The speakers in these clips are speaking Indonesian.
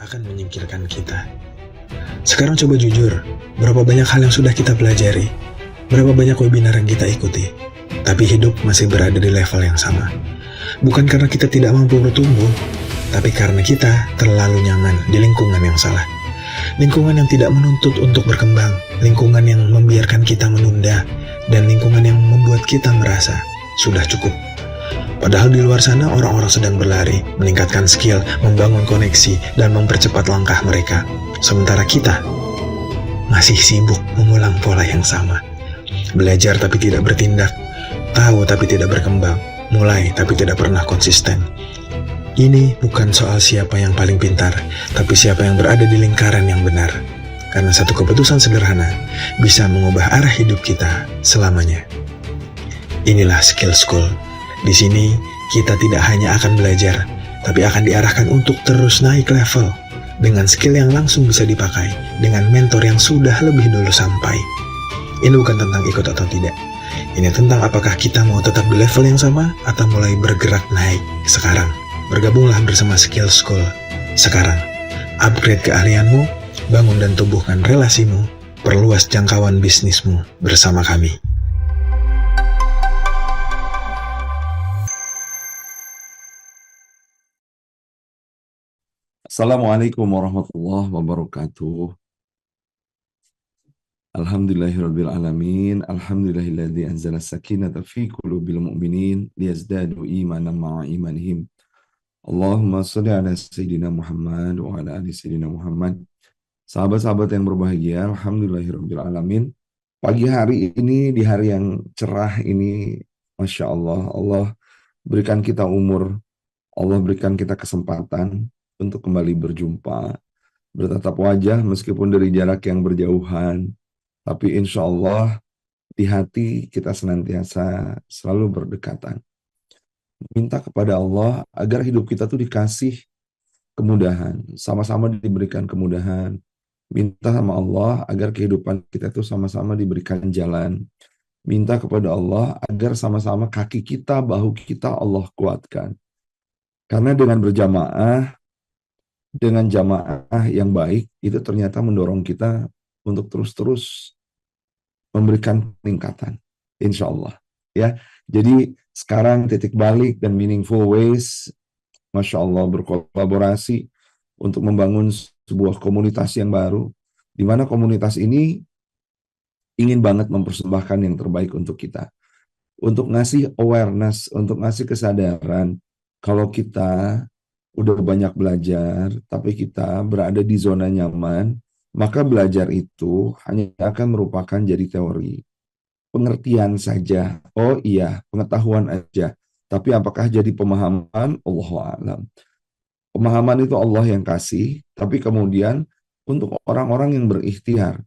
akan menyingkirkan kita. Sekarang coba jujur, berapa banyak hal yang sudah kita pelajari, berapa banyak webinar yang kita ikuti, tapi hidup masih berada di level yang sama. Bukan karena kita tidak mampu bertumbuh, tapi karena kita terlalu nyaman di lingkungan yang salah. Lingkungan yang tidak menuntut untuk berkembang, lingkungan yang membiarkan kita menunda, dan lingkungan yang membuat kita merasa sudah cukup. Padahal di luar sana orang-orang sedang berlari, meningkatkan skill, membangun koneksi, dan mempercepat langkah mereka. Sementara kita masih sibuk mengulang pola yang sama. Belajar tapi tidak bertindak, tahu tapi tidak berkembang, mulai tapi tidak pernah konsisten. Ini bukan soal siapa yang paling pintar, tapi siapa yang berada di lingkaran yang benar. Karena satu keputusan sederhana bisa mengubah arah hidup kita selamanya. Inilah Skill School. Di sini kita tidak hanya akan belajar, tapi akan diarahkan untuk terus naik level dengan skill yang langsung bisa dipakai dengan mentor yang sudah lebih dulu sampai. Ini bukan tentang ikut atau tidak. Ini tentang apakah kita mau tetap di level yang sama atau mulai bergerak naik sekarang. Bergabunglah bersama Skill School sekarang. Upgrade keahlianmu, bangun dan tumbuhkan relasimu, perluas jangkauan bisnismu bersama kami. Assalamualaikum warahmatullahi wabarakatuh. Alhamdulillahirabbil alamin. Alhamdulillahilladzi anzala sakinata fi qulubil mu'minin liyazdadu imanan ma'a imanihim. Allahumma shalli ala sayyidina Muhammad wa ala ali sayyidina Muhammad. Sahabat-sahabat yang berbahagia, alhamdulillahirabbil alamin. Pagi hari ini, di hari yang cerah ini, Masya Allah, Allah berikan kita umur, Allah berikan kita kesempatan untuk kembali berjumpa, bertatap wajah meskipun dari jarak yang berjauhan, tapi insya Allah di hati kita senantiasa selalu berdekatan. Minta kepada Allah agar hidup kita tuh dikasih kemudahan, sama-sama diberikan kemudahan. Minta sama Allah agar kehidupan kita tuh sama-sama diberikan jalan. Minta kepada Allah agar sama-sama kaki kita, bahu kita Allah kuatkan. Karena dengan berjamaah, dengan jamaah yang baik, itu ternyata mendorong kita untuk terus-terus memberikan peningkatan, insya Allah. Ya, jadi sekarang titik balik dan meaningful ways, Masya Allah, berkolaborasi untuk membangun sebuah komunitas yang baru, di mana komunitas ini ingin banget mempersembahkan yang terbaik untuk kita, untuk ngasih awareness, untuk ngasih kesadaran, kalau kita udah banyak belajar, tapi kita berada di zona nyaman, maka belajar itu hanya akan merupakan jadi teori. Pengertian saja, oh iya, pengetahuan aja. Tapi apakah jadi pemahaman? Allahu a'lam. Pemahaman itu Allah yang kasih, tapi kemudian untuk orang-orang yang berikhtiar.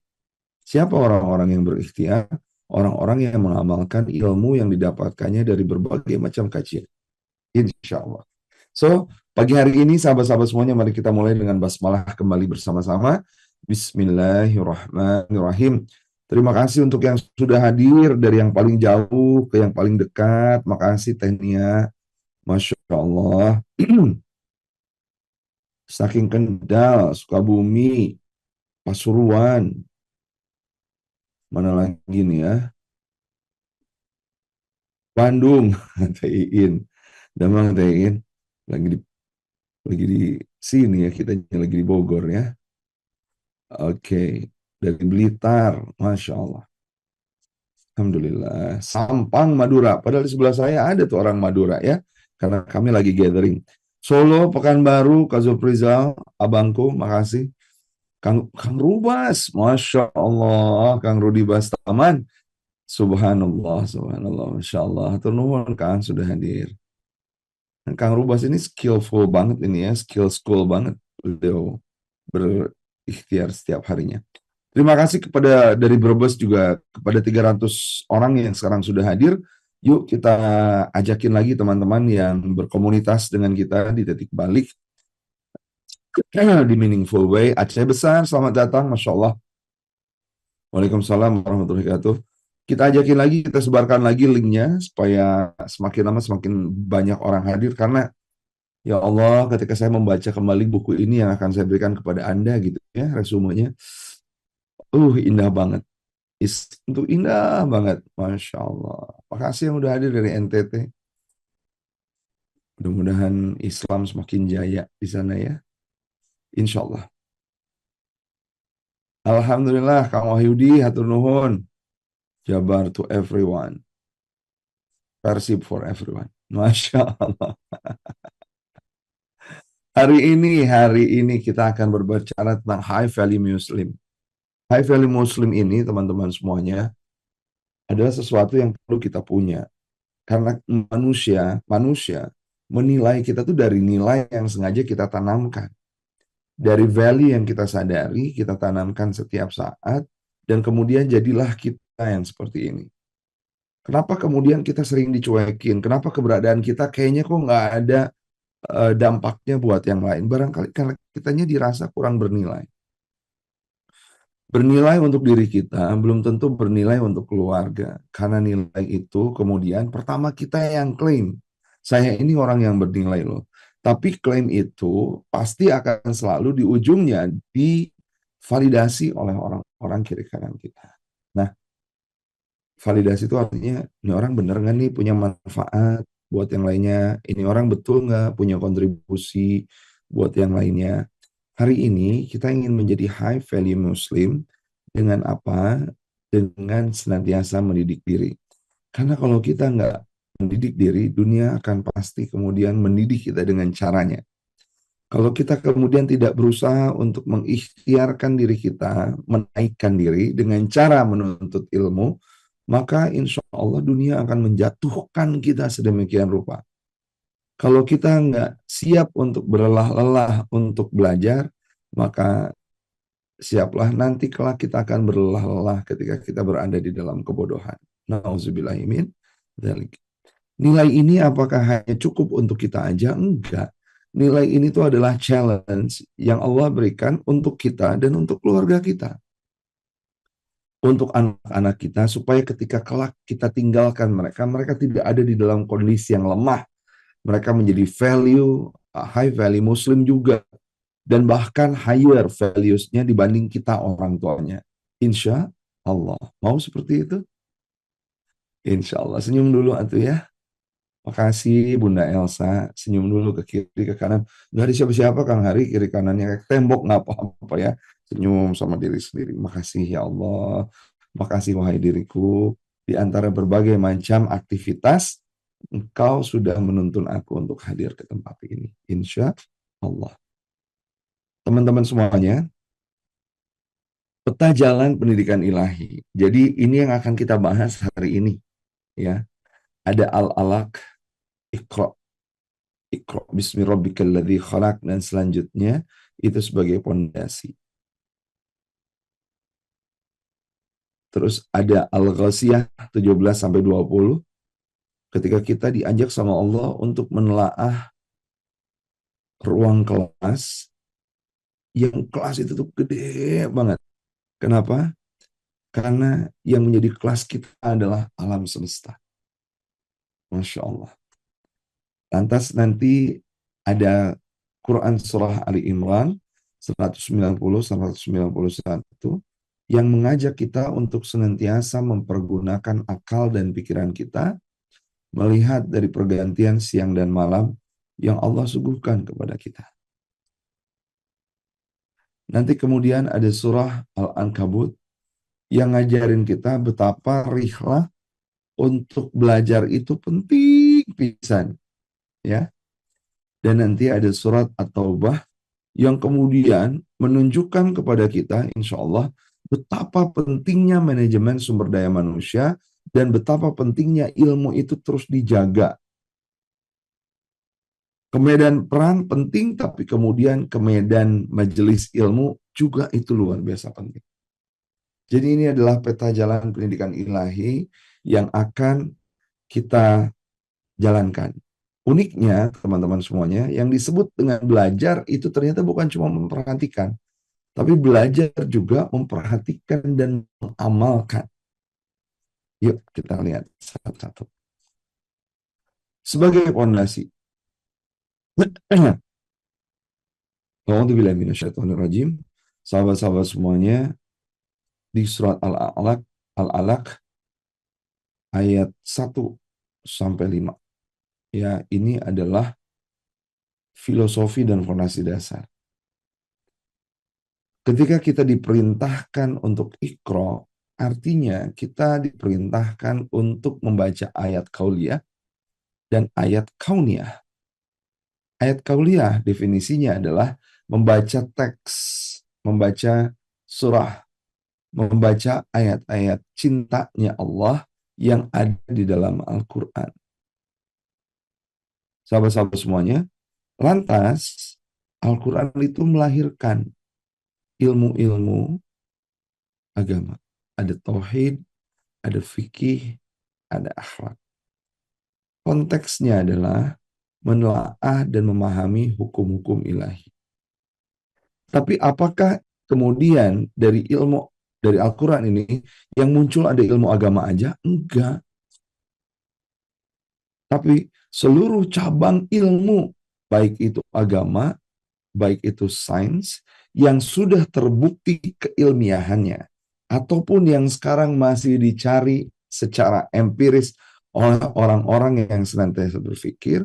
Siapa orang-orang yang berikhtiar? Orang-orang yang mengamalkan ilmu yang didapatkannya dari berbagai macam kajian. Insya Allah. So, pagi hari ini sahabat-sahabat semuanya, mari kita mulai dengan basmalah kembali bersama-sama. Bismillahirrahmanirrahim. Terima kasih untuk yang sudah hadir, dari yang paling jauh ke yang paling dekat. Makasih Tenia. Masya Allah. Saking Kendal, Sukabumi, Pasuruan. Mana lagi nih ya? Bandung, Teiin. Damang Teiin. Lagi di sini ya, kita lagi di Bogor ya. Oke, dari Blitar, Masya Allah. Alhamdulillah. Sampang, Madura. Padahal di sebelah saya ada tuh orang Madura ya, karena kami lagi gathering. Solo, Pekanbaru, Kak Zulfrizal, abangku, makasih. Kang Rubas, Masya Allah. Kang Rudi Bastaman, Subhanallah, Subhanallah, Masya Allah. Turnuhun Kang sudah hadir. Kang Rubas ini skillful banget ini ya, skill school banget. Beliau berikhtiar setiap harinya. Terima kasih kepada dari Brebes juga, kepada 300 orang yang sekarang sudah hadir. Yuk kita ajakin lagi teman-teman yang berkomunitas dengan kita di titik balik. Di Meaningful Way. Aceh Besar, selamat datang, Masya Allah. Waalaikumsalam warahmatullahi wabarakatuh. Kita ajakin lagi, kita sebarkan lagi linknya supaya semakin lama semakin banyak orang hadir, karena Ya Allah, ketika saya membaca kembali buku ini yang akan saya berikan kepada Anda gitu ya, resumenya. Indah banget. Itu indah banget. Masya Allah. Makasih yang udah hadir dari NTT. Mudah-mudahan Islam semakin jaya di sana ya. Insya Allah. Alhamdulillah, Kang Wahyudi, hatur nuhun. Jabar to everyone. Persib for everyone. Masya Allah. Hari ini kita akan berbicara tentang high value Muslim. High value Muslim ini, teman-teman semuanya, adalah sesuatu yang perlu kita punya. Karena manusia menilai kita tuh dari nilai yang sengaja kita tanamkan. Dari value yang kita sadari, kita tanamkan setiap saat, dan kemudian jadilah kita yang seperti ini. Kenapa kemudian kita sering dicuekin? Kenapa keberadaan kita kayaknya kok nggak ada dampaknya buat yang lain? Barangkali karena kitanya dirasa kurang bernilai. Bernilai untuk diri kita, belum tentu bernilai untuk keluarga. Karena nilai itu kemudian pertama kita yang klaim. Saya ini orang yang bernilai loh. Tapi klaim itu pasti akan selalu di ujungnya divalidasi oleh orang-orang kiri kanan kita. Nah, validasi itu artinya ini orang bener nggak nih punya manfaat buat yang lainnya. Ini orang betul nggak punya kontribusi buat yang lainnya. Hari ini kita ingin menjadi high value Muslim dengan apa? Dengan senantiasa mendidik diri. Karena kalau kita nggak mendidik diri, dunia akan pasti kemudian mendidik kita dengan caranya. Kalau kita kemudian tidak berusaha untuk mengikhtiarkan diri kita, menaikkan diri dengan cara menuntut ilmu, maka insya Allah dunia akan menjatuhkan kita sedemikian rupa. Kalau kita nggak siap untuk berlelah-lelah untuk belajar, maka siaplah nanti kelak kita akan berlelah-lelah ketika kita berada di dalam kebodohan. Nauzubillahimin dzalik. Nilai ini apakah hanya cukup untuk kita aja? Enggak. Nilai ini tuh adalah challenge yang Allah berikan untuk kita dan untuk keluarga kita. Untuk anak-anak kita supaya ketika kelak kita tinggalkan mereka, mereka tidak ada di dalam kondisi yang lemah. Mereka menjadi high value Muslim juga. Dan bahkan higher values-nya dibanding kita orang tuanya. Insya Allah. Mau seperti itu? Insya Allah. Senyum dulu atuh ya. Makasih Bunda Elsa. Senyum dulu ke kiri, ke kanan. Nggak ada siapa-siapa Kang Hari. Kiri kanannya kayak tembok. Nggak apa-apa ya. Senyum sama diri sendiri. Makasih ya Allah. Makasih wahai diriku. Di antara berbagai macam aktivitas, Engkau sudah menuntun aku untuk hadir ke tempat ini. Insya Allah. Teman-teman semuanya, peta jalan pendidikan ilahi. Jadi ini yang akan kita bahas hari ini, ya. Ada al-alaq, iqra, iqra bismi rabbikal ladzi khalaq, dan selanjutnya itu sebagai pondasi. Terus ada al-ghasiyah 17 sampai 20 ketika kita diajak sama Allah untuk menelaah ruang kelas yang kelas itu tuh gede banget. Kenapa? Karena yang menjadi kelas kita adalah alam semesta. Masya Allah. Lantas nanti ada Quran Surah Ali Imran 190-191 yang mengajak kita untuk senantiasa mempergunakan akal dan pikiran kita melihat dari pergantian siang dan malam yang Allah suguhkan kepada kita. Nanti kemudian ada surah Al-Ankabut yang ngajarin kita betapa rihlah untuk belajar itu penting pisan, ya. Dan nanti ada surat At-Taubah yang kemudian menunjukkan kepada kita, insya Allah, betapa pentingnya manajemen sumber daya manusia dan betapa pentingnya ilmu itu terus dijaga. Ke medan perang penting, tapi kemudian ke medan majelis ilmu juga itu luar biasa penting. Jadi ini adalah peta jalan pendidikan ilahi yang akan kita jalankan. Uniknya, teman-teman semuanya, yang disebut dengan belajar itu ternyata bukan cuma memperhatikan, tapi belajar juga memperhatikan dan mengamalkan. Yuk kita lihat satu-satu. Sebagai fondasi, A'udzubillahi minasyaitonirrajim. Sahabat-sahabat semuanya, di surat Al-Alaq ayat 1 sampai 5. Ya, ini adalah filosofi dan fondasi dasar. Ketika kita diperintahkan untuk ikro, artinya kita diperintahkan untuk membaca ayat kauliyah dan ayat kauniyah. Ayat kauliyah definisinya adalah membaca teks, membaca surah, membaca ayat-ayat cintanya Allah yang ada di dalam Al-Quran. Sahabat-sahabat semuanya, lantas Al-Quran itu melahirkan ilmu-ilmu agama. Ada tauhid, ada fikih, ada akhlak. Konteksnya adalah menelaah dan memahami hukum-hukum ilahi. Tapi apakah kemudian dari Al-Quran ini yang muncul ada ilmu agama aja? Enggak. Tapi seluruh cabang ilmu, baik itu agama, baik itu sains, yang sudah terbukti keilmiahannya, ataupun yang sekarang masih dicari secara empiris oleh orang-orang yang senantiasa berpikir,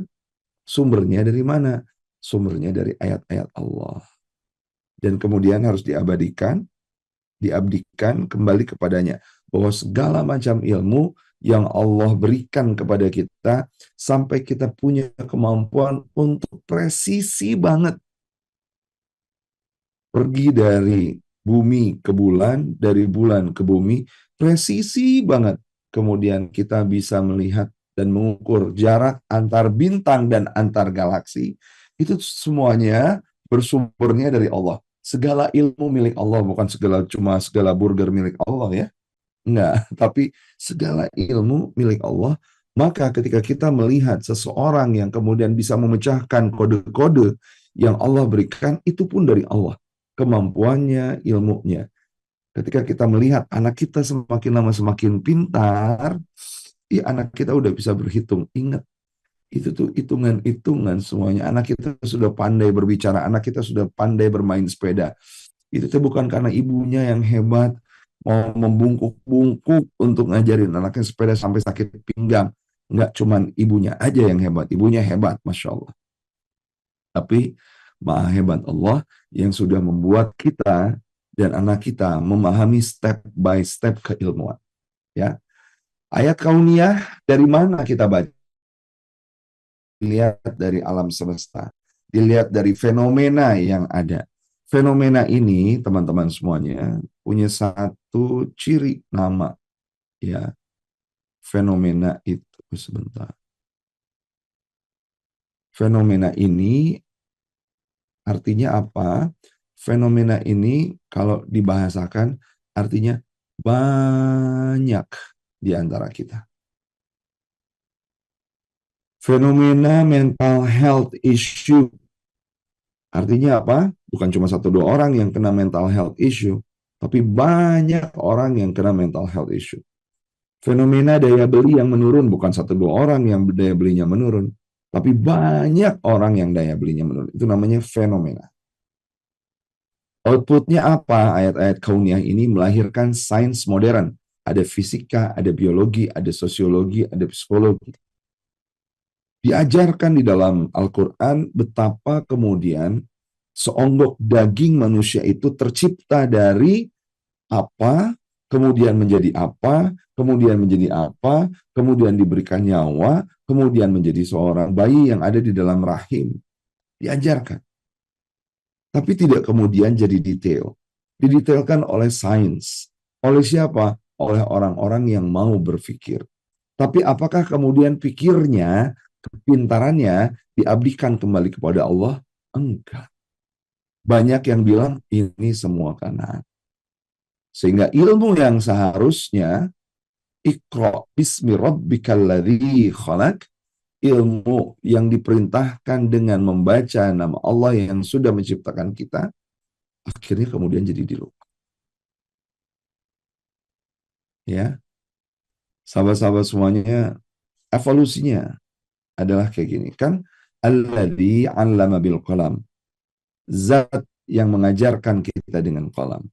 sumbernya dari mana? Sumbernya dari ayat-ayat Allah. Dan kemudian harus diabdikan kembali kepadanya. Bahwa segala macam ilmu yang Allah berikan kepada kita, sampai kita punya kemampuan untuk presisi banget. Pergi dari bumi ke bulan, dari bulan ke bumi, presisi banget. Kemudian kita bisa melihat dan mengukur jarak antar bintang dan antar galaksi. Itu semuanya bersumbernya dari Allah. Segala ilmu milik Allah, bukan segala burger milik Allah ya. Enggak, tapi segala ilmu milik Allah. Maka ketika kita melihat seseorang yang kemudian bisa memecahkan kode-kode yang Allah berikan, itu pun dari Allah. Kemampuannya, ilmunya. Ketika kita melihat anak kita semakin lama semakin pintar, anak kita udah bisa berhitung. Ingat, itu tuh hitungan-hitungan semuanya. Anak kita sudah pandai berbicara, anak kita sudah pandai bermain sepeda. Itu tuh bukan karena ibunya yang hebat, mau membungkuk-bungkuk untuk ngajarin anaknya sepeda sampai sakit pinggang. Enggak, cuman ibunya aja yang hebat. Ibunya hebat, Masya Allah. Tapi maha hebat Allah yang sudah membuat kita dan anak kita memahami step by step keilmuan. Ya, ayat kauniyah dari mana kita baca? Dilihat dari alam semesta, dilihat dari fenomena yang ada. Fenomena ini, teman-teman semuanya, punya satu ciri nama. Ya, fenomena itu sebentar. Fenomena ini artinya apa? Fenomena ini kalau dibahasakan artinya banyak di antara kita. Fenomena mental health issue. Artinya apa? Bukan cuma 1-2 orang yang kena mental health issue, tapi banyak orang yang kena mental health issue. Fenomena daya beli yang menurun, bukan 1-2 orang yang daya belinya menurun, tapi banyak orang yang daya belinya menurun. Itu namanya fenomena. Outputnya apa? Ayat-ayat kauniyah ini melahirkan sains modern. Ada fisika, ada biologi, ada sosiologi, ada psikologi. Diajarkan di dalam Al-Quran betapa kemudian seonggok daging manusia itu tercipta dari apa, kemudian menjadi apa, kemudian menjadi apa, kemudian diberikan nyawa, kemudian menjadi seorang bayi yang ada di dalam rahim. Diajarkan. Tapi tidak kemudian jadi detail. Didetailkan oleh sains. Oleh siapa? Oleh orang-orang yang mau berpikir. Tapi apakah kemudian pikirnya, kepintarannya diabdikan kembali kepada Allah? Enggak. Banyak yang bilang ini semua karena. Sehingga ilmu yang seharusnya Iqra bismi rabbikal ladzi khalaq, ilmu yang diperintahkan dengan membaca nama Allah yang sudah menciptakan kita, akhirnya kemudian jadi dilupa. Ya, sahabat-sahabat semuanya, evolusinya adalah kayak gini kan. Alladzi 'allama bil qalam. Zat yang mengajarkan kita dengan qalam.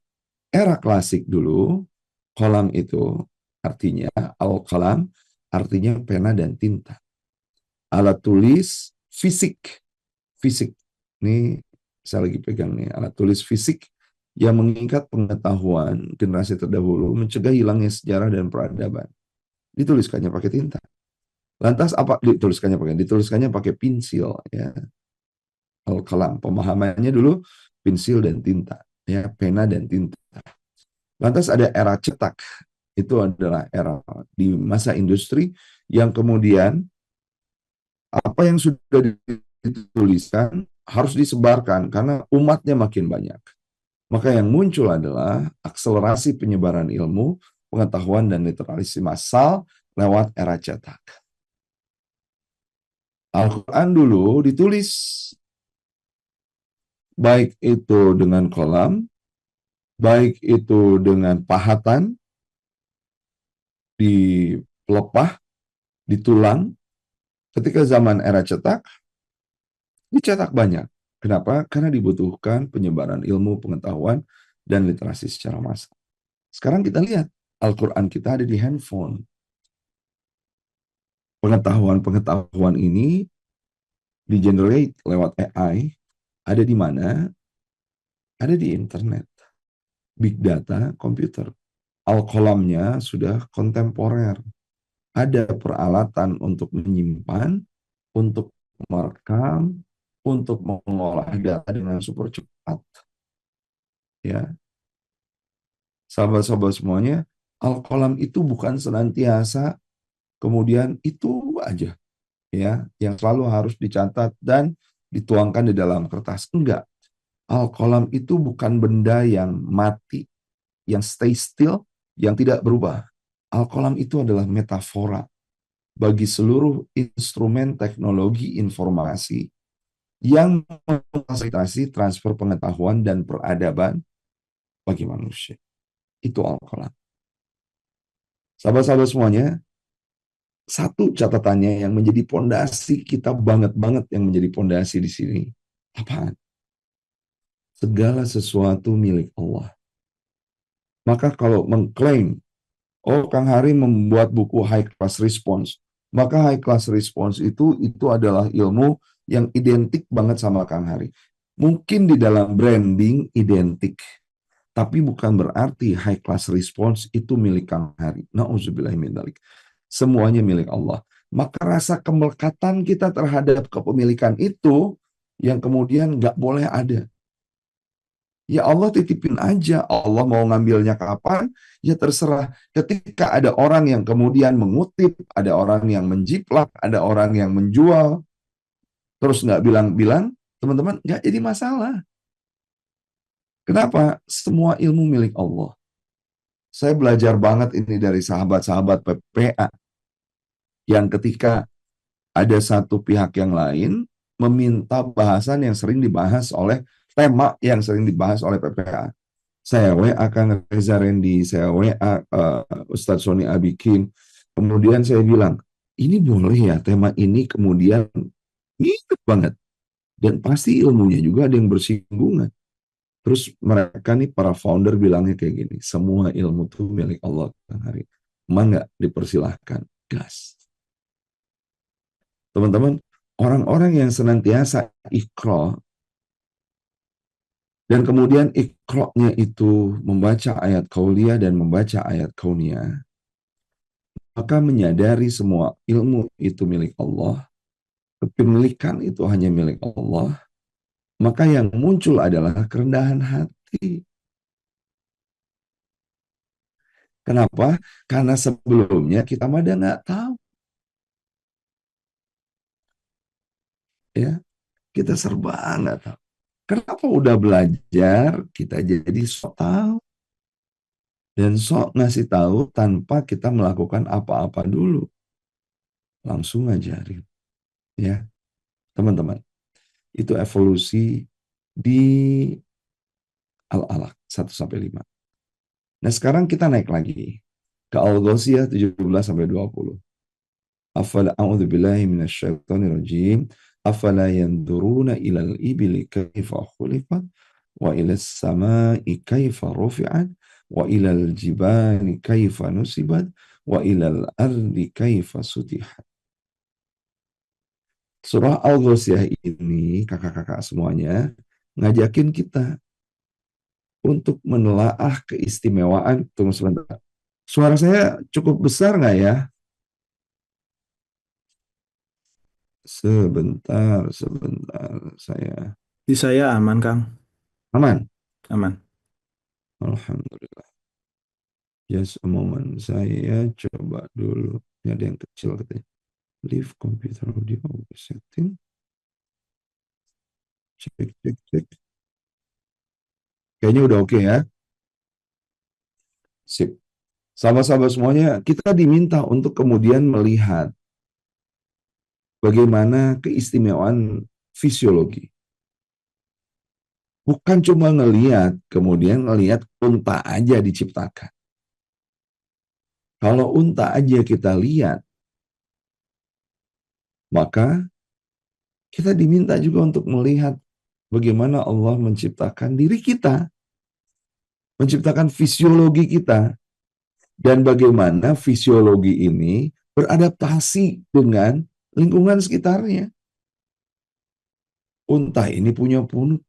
Era klasik dulu, qalam itu artinya al-qalam artinya pena dan tinta. Alat tulis fisik. Fisik. Ini saya lagi pegang nih, alat tulis fisik yang mengikat pengetahuan generasi terdahulu, mencegah hilangnya sejarah dan peradaban. Dituliskannya pakai tinta. Lantas apa dituliskannya pakai? Dituliskannya pakai pensil, ya. Al-qalam, pemahamannya dulu pensil dan tinta, ya, pena dan tinta. Lantas ada era cetak. Itu adalah era di masa industri yang kemudian apa yang sudah dituliskan harus disebarkan karena umatnya makin banyak. Maka yang muncul adalah akselerasi penyebaran ilmu, pengetahuan, dan literasi massal lewat era cetak. Al-Quran dulu ditulis baik itu dengan kolam, baik itu dengan pahatan, di pelepah, di tulang. Ketika zaman era cetak, dicetak banyak. Kenapa? Karena dibutuhkan penyebaran ilmu, pengetahuan, dan literasi secara massal. Sekarang kita lihat, Al-Quran kita ada di handphone. Pengetahuan-pengetahuan ini di-generate lewat AI, ada di mana? Ada di internet. Big data, komputer. Al-Qalamnya sudah kontemporer. Ada peralatan untuk menyimpan, untuk merekam, untuk mengolah data dengan super cepat. Ya, sahabat-sahabat semuanya, Al-Qalam itu bukan senantiasa kemudian itu aja, ya, yang selalu harus dicatat dan dituangkan di dalam kertas. Enggak. Al-Qalam itu bukan benda yang mati, yang stay still, yang tidak berubah. Al-Qalam itu adalah metafora bagi seluruh instrumen teknologi informasi yang memfasilitasi transfer pengetahuan dan peradaban bagi manusia. Itu Al-Qalam. Sahabat-sahabat semuanya, satu catatannya yang menjadi pondasi kita banget yang menjadi pondasi di sini. Apaan? Segala sesuatu milik Allah. Maka kalau mengklaim, oh Kang Hari membuat buku High Class Response, maka High Class Response itu adalah ilmu yang identik banget sama Kang Hari. Mungkin di dalam branding identik, tapi bukan berarti High Class Response itu milik Kang Hari. Na'udzubillah min dzalik. Semuanya milik Allah. Maka rasa kemelekatan kita terhadap kepemilikan itu yang kemudian nggak boleh ada. Ya Allah titipin aja, Allah mau ngambilnya kapan, ya terserah. Ketika ada orang yang kemudian mengutip, ada orang yang menjiplak, ada orang yang menjual, terus nggak bilang-bilang, teman-teman nggak jadi masalah. Kenapa? Semua ilmu milik Allah. Saya belajar banget ini dari sahabat-sahabat PPA, yang ketika ada satu pihak yang lain meminta bahasan yang sering dibahas oleh tema yang sering dibahas oleh PPA. Saya WA Kang Reza Rendi, saya WA Ustadz Soni Abikin. Kemudian saya bilang, ini boleh ya tema ini kemudian mirip banget. Dan pasti ilmunya juga ada yang bersinggungan. Terus mereka nih para founder bilangnya kayak gini, semua ilmu itu milik Allah Kang Hari. Emang nggak dipersilahkan? Gas. Teman-teman, orang-orang yang senantiasa iqra dan kemudian iqra-nya itu membaca ayat qauliyah dan membaca ayat kauniyah, maka menyadari semua ilmu itu milik Allah, kepemilikan itu hanya milik Allah, maka yang muncul adalah kerendahan hati. Kenapa? Karena sebelumnya kita mah nggak tahu. Ya, kita serba nggak tahu. Kenapa udah belajar, kita jadi sok tahu. Dan sok ngasih tahu tanpa kita melakukan apa-apa dulu. Langsung ngajarin. Ya, teman-teman. Itu evolusi di Al-Alaq 1-5. Nah, sekarang kita naik lagi ke Al-Ghasiyah 17-20. Afala a'udzu billahi minasyaitonir rajim. Afala yanduruna ilal ibili kaifa khulifat wa ilas samai kaifa rufi'at wa ilal jibali kaifa nusibat wa ilal ardi kaifa sutihat. Surah Al-Ghasyiyah ini, kakak-kakak semuanya, ngajakin kita untuk menelaah keistimewaan. Tunggu sebentar. Suara saya cukup besar nggak ya? Sebentar. Saya Di saya aman, Kang. aman. Aman. Alhamdulillah. Just a moment. Saya coba dulu. Ini ada yang kecil katanya. Leave computer audio setting. Cek. Kayaknya udah oke ya. Sip. Sahabat-sahabat semuanya, kita diminta untuk kemudian melihat bagaimana keistimewaan fisiologi. Bukan cuma ngelihat, kemudian ngelihat unta aja diciptakan. Kalau unta aja kita lihat, maka kita diminta juga untuk melihat bagaimana Allah menciptakan diri kita, menciptakan fisiologi kita, dan bagaimana fisiologi ini beradaptasi dengan lingkungan sekitarnya. Unta ini punya punuk,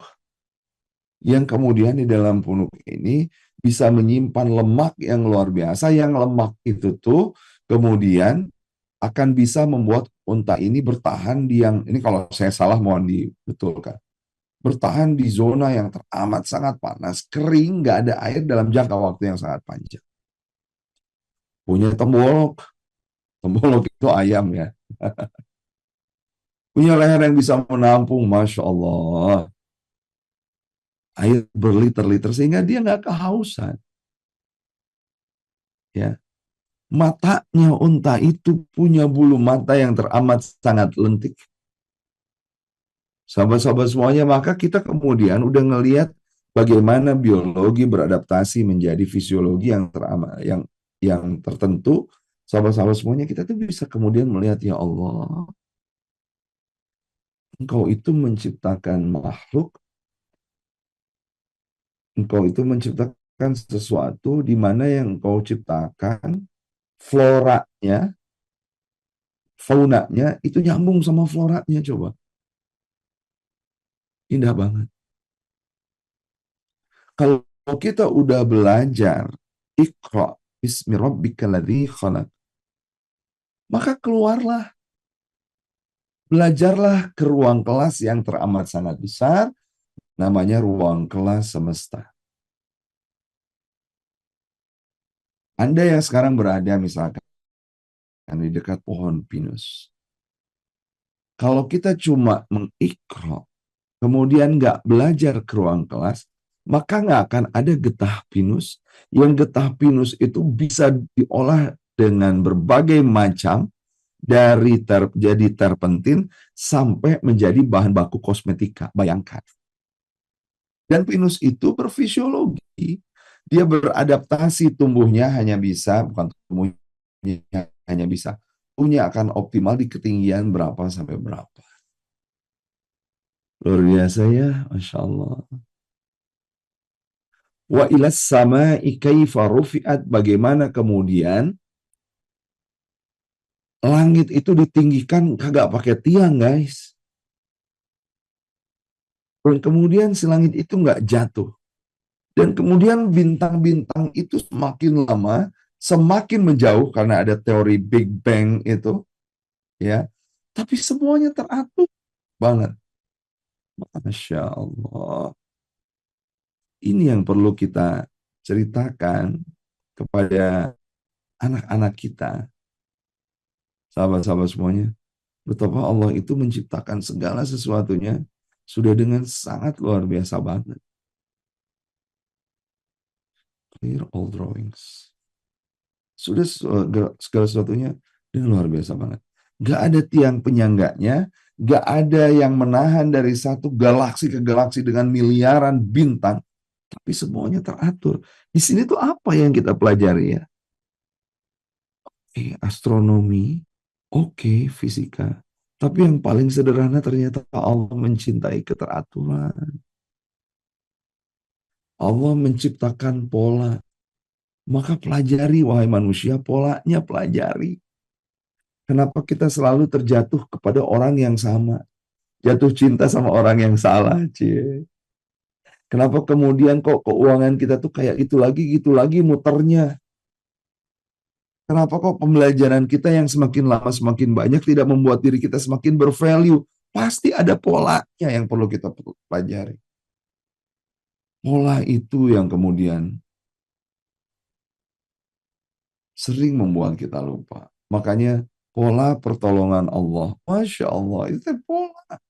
yang kemudian di dalam punuk ini bisa menyimpan lemak yang luar biasa, yang lemak itu tuh kemudian akan bisa membuat unta ini bertahan di yang, ini kalau saya salah mohon dibetulkan, bertahan di zona yang teramat sangat panas, kering, nggak ada air dalam jangka waktu yang sangat panjang. Punya tembolok itu ayam ya. Punya leher yang bisa menampung, Masya Allah, air berliter-liter sehingga dia nggak kehausan. Ya, matanya unta itu punya bulu mata yang teramat sangat lentik. Sahabat-sahabat semuanya, maka kita kemudian udah ngelihat bagaimana biologi beradaptasi menjadi fisiologi yang teramat, yang tertentu. Sahabat-sahabat semuanya, kita tuh bisa kemudian melihat, ya Allah, Engkau itu menciptakan makhluk, Engkau itu menciptakan sesuatu di mana yang Engkau ciptakan floranya, faunanya itu nyambung sama floranya, coba. Indah banget. Kalau kita udah belajar Iqra bismi rabbikal ladzi khalaq, maka keluarlah, belajarlah ke ruang kelas yang teramat sangat besar, namanya ruang kelas semesta. Anda yang sekarang berada misalkan di dekat pohon pinus. Kalau kita cuma mengikro, kemudian nggak belajar ke ruang kelas, maka nggak akan ada getah pinus. Yang getah pinus itu bisa diolah dengan berbagai macam, dari jadi terpentin sampai menjadi bahan baku kosmetika. Bayangkan. Dan pinus itu berfisiologi. Dia beradaptasi, tumbuhnya hanya bisa, bukan tumbuhnya hanya bisa, tumbuhnya akan optimal di ketinggian berapa sampai berapa. Luar biasa ya, Masya Allah. Wa ilas sama'i kaifa rufi'at, bagaimana kemudian langit itu ditinggikan kagak pakai tiang, guys. Dan kemudian si langit itu nggak jatuh. Dan kemudian bintang-bintang itu semakin lama semakin menjauh karena ada teori Big Bang itu, ya. Tapi semuanya teratur banget. Masya Allah. Ini yang perlu kita ceritakan kepada anak-anak kita, sahabat-sahabat semuanya. Betapa Allah itu menciptakan segala sesuatunya sudah dengan sangat luar biasa banget. Clear all drawings. Sudah segala sesuatunya dengan luar biasa banget. Gak ada tiang penyangganya, gak ada yang menahan dari satu galaksi ke galaksi dengan miliaran bintang, tapi semuanya teratur. Di sini tuh apa yang kita pelajari ya? Astronomi, oke, fisika. Tapi yang paling sederhana ternyata Allah mencintai keteraturan. Allah menciptakan pola. Maka pelajari, wahai manusia, polanya pelajari. Kenapa kita selalu terjatuh kepada orang yang sama? Jatuh cinta sama orang yang salah, cie. Kenapa kemudian kok keuangan kita tuh kayak gitu lagi muternya? Kenapa kok pembelajaran kita yang semakin lama semakin banyak tidak membuat diri kita semakin bervalue? Pasti ada polanya yang perlu kita pelajari. Pola itu yang kemudian sering membuat kita lupa. Makanya pola pertolongan Allah. Masya Allah, itu pola.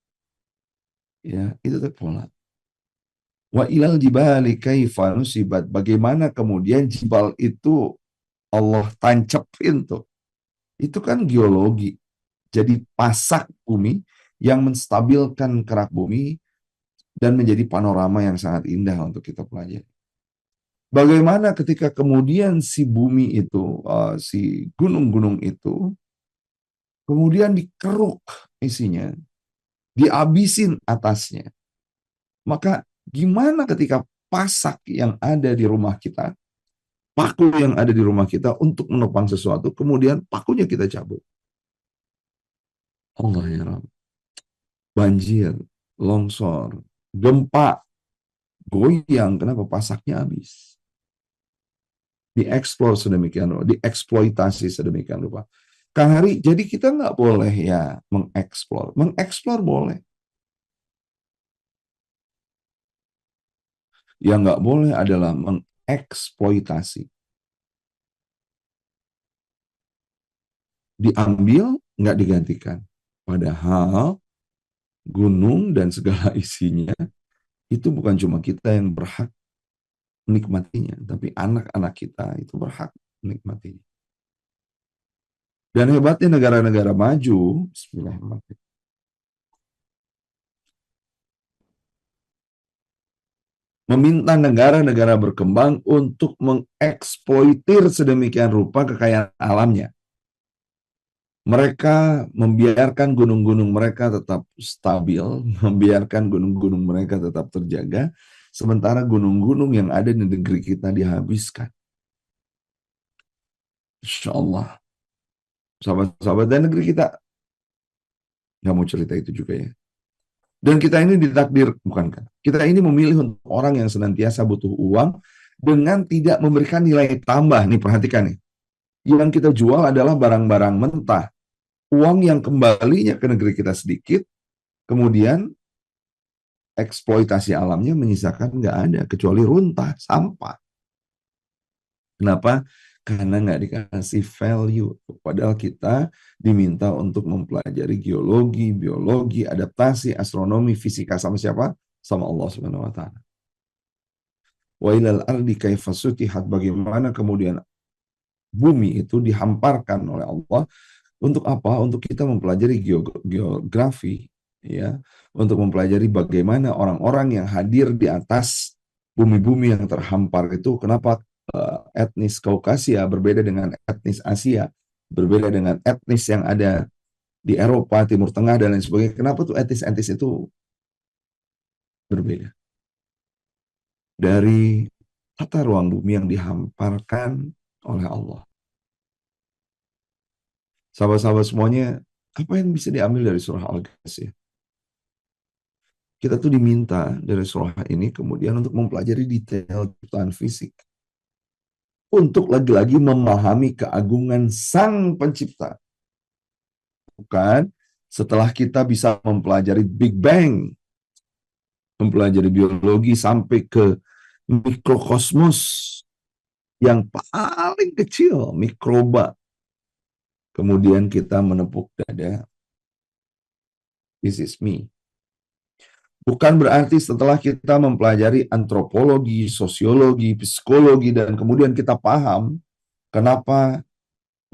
Ya, itu pola. Wa ilal jibali kaifa nusibat. Bagaimana kemudian jibal itu Allah tancapin tuh. Itu kan geologi. Jadi pasak bumi yang menstabilkan kerak bumi dan menjadi panorama yang sangat indah untuk kita pelajari. Bagaimana ketika kemudian si bumi itu, si gunung-gunung itu, kemudian dikeruk isinya, dihabisin atasnya. Maka gimana ketika pasak yang ada di rumah kita, paku yang ada di rumah kita untuk menopang sesuatu, kemudian pakunya kita cabut. Allah ya Rabb. Banjir, longsor, gempa, goyang, kenapa pasaknya habis? Dieksplor sedemikian rupa, dieksploitasi sedemikian rupa. Kang Hari, jadi kita nggak boleh ya mengeksplor. Mengeksplor boleh. Yang nggak boleh adalah mengeksploitasi. Diambil, nggak digantikan. Padahal gunung dan segala isinya itu bukan cuma kita yang berhak menikmatinya, tapi anak-anak kita itu berhak menikmatinya. Dan hebatnya negara-negara maju, bismillahirrahmanirrahim, meminta negara-negara berkembang untuk mengeksploitir sedemikian rupa kekayaan alamnya. Mereka membiarkan gunung-gunung mereka tetap stabil, membiarkan gunung-gunung mereka tetap terjaga, sementara gunung-gunung yang ada di negeri kita dihabiskan. Insya Allah. Sahabat-sahabat dan negeri kita, nggak mau cerita itu juga ya. Dan kita ini ditakdir, bukan kan? Kita ini memilih untuk orang yang senantiasa butuh uang dengan tidak memberikan nilai tambah. Nih perhatikan nih. Yang kita jual adalah barang-barang mentah. Uang yang kembalinya ke negeri kita sedikit, kemudian eksploitasi alamnya menyisakan nggak ada, kecuali runtah, sampah. Kenapa? Karena nggak dikasih value. Padahal kita diminta untuk mempelajari geologi, biologi, adaptasi, astronomi, fisika sama siapa? Sama Allah Subhanahu wa taala. Wa ilal ardi kaifa sutihat, bagaimana kemudian bumi itu dihamparkan oleh Allah. Untuk apa? Untuk kita mempelajari geografi, ya, untuk mempelajari bagaimana orang-orang yang hadir di atas bumi-bumi yang terhampar itu, kenapa etnis Kaukasia berbeda dengan etnis Asia, berbeda dengan etnis yang ada di Eropa, Timur Tengah, dan lain sebagainya. Kenapa tuh etnis-etnis itu berbeda? Dari tata ruang bumi yang dihamparkan oleh Allah. Sahabat-sahabat semuanya, apa yang bisa diambil dari surah Al-Ghasiyah? Kita tuh diminta dari surah ini kemudian untuk mempelajari detail ciptaan fisik. Untuk lagi-lagi memahami keagungan Sang Pencipta. Bukan setelah kita bisa mempelajari Big Bang, mempelajari biologi sampai ke mikrokosmos yang paling kecil, mikroba. Kemudian kita menepuk dada, this is me. Bukan berarti setelah kita mempelajari antropologi, sosiologi, psikologi, dan kemudian kita paham kenapa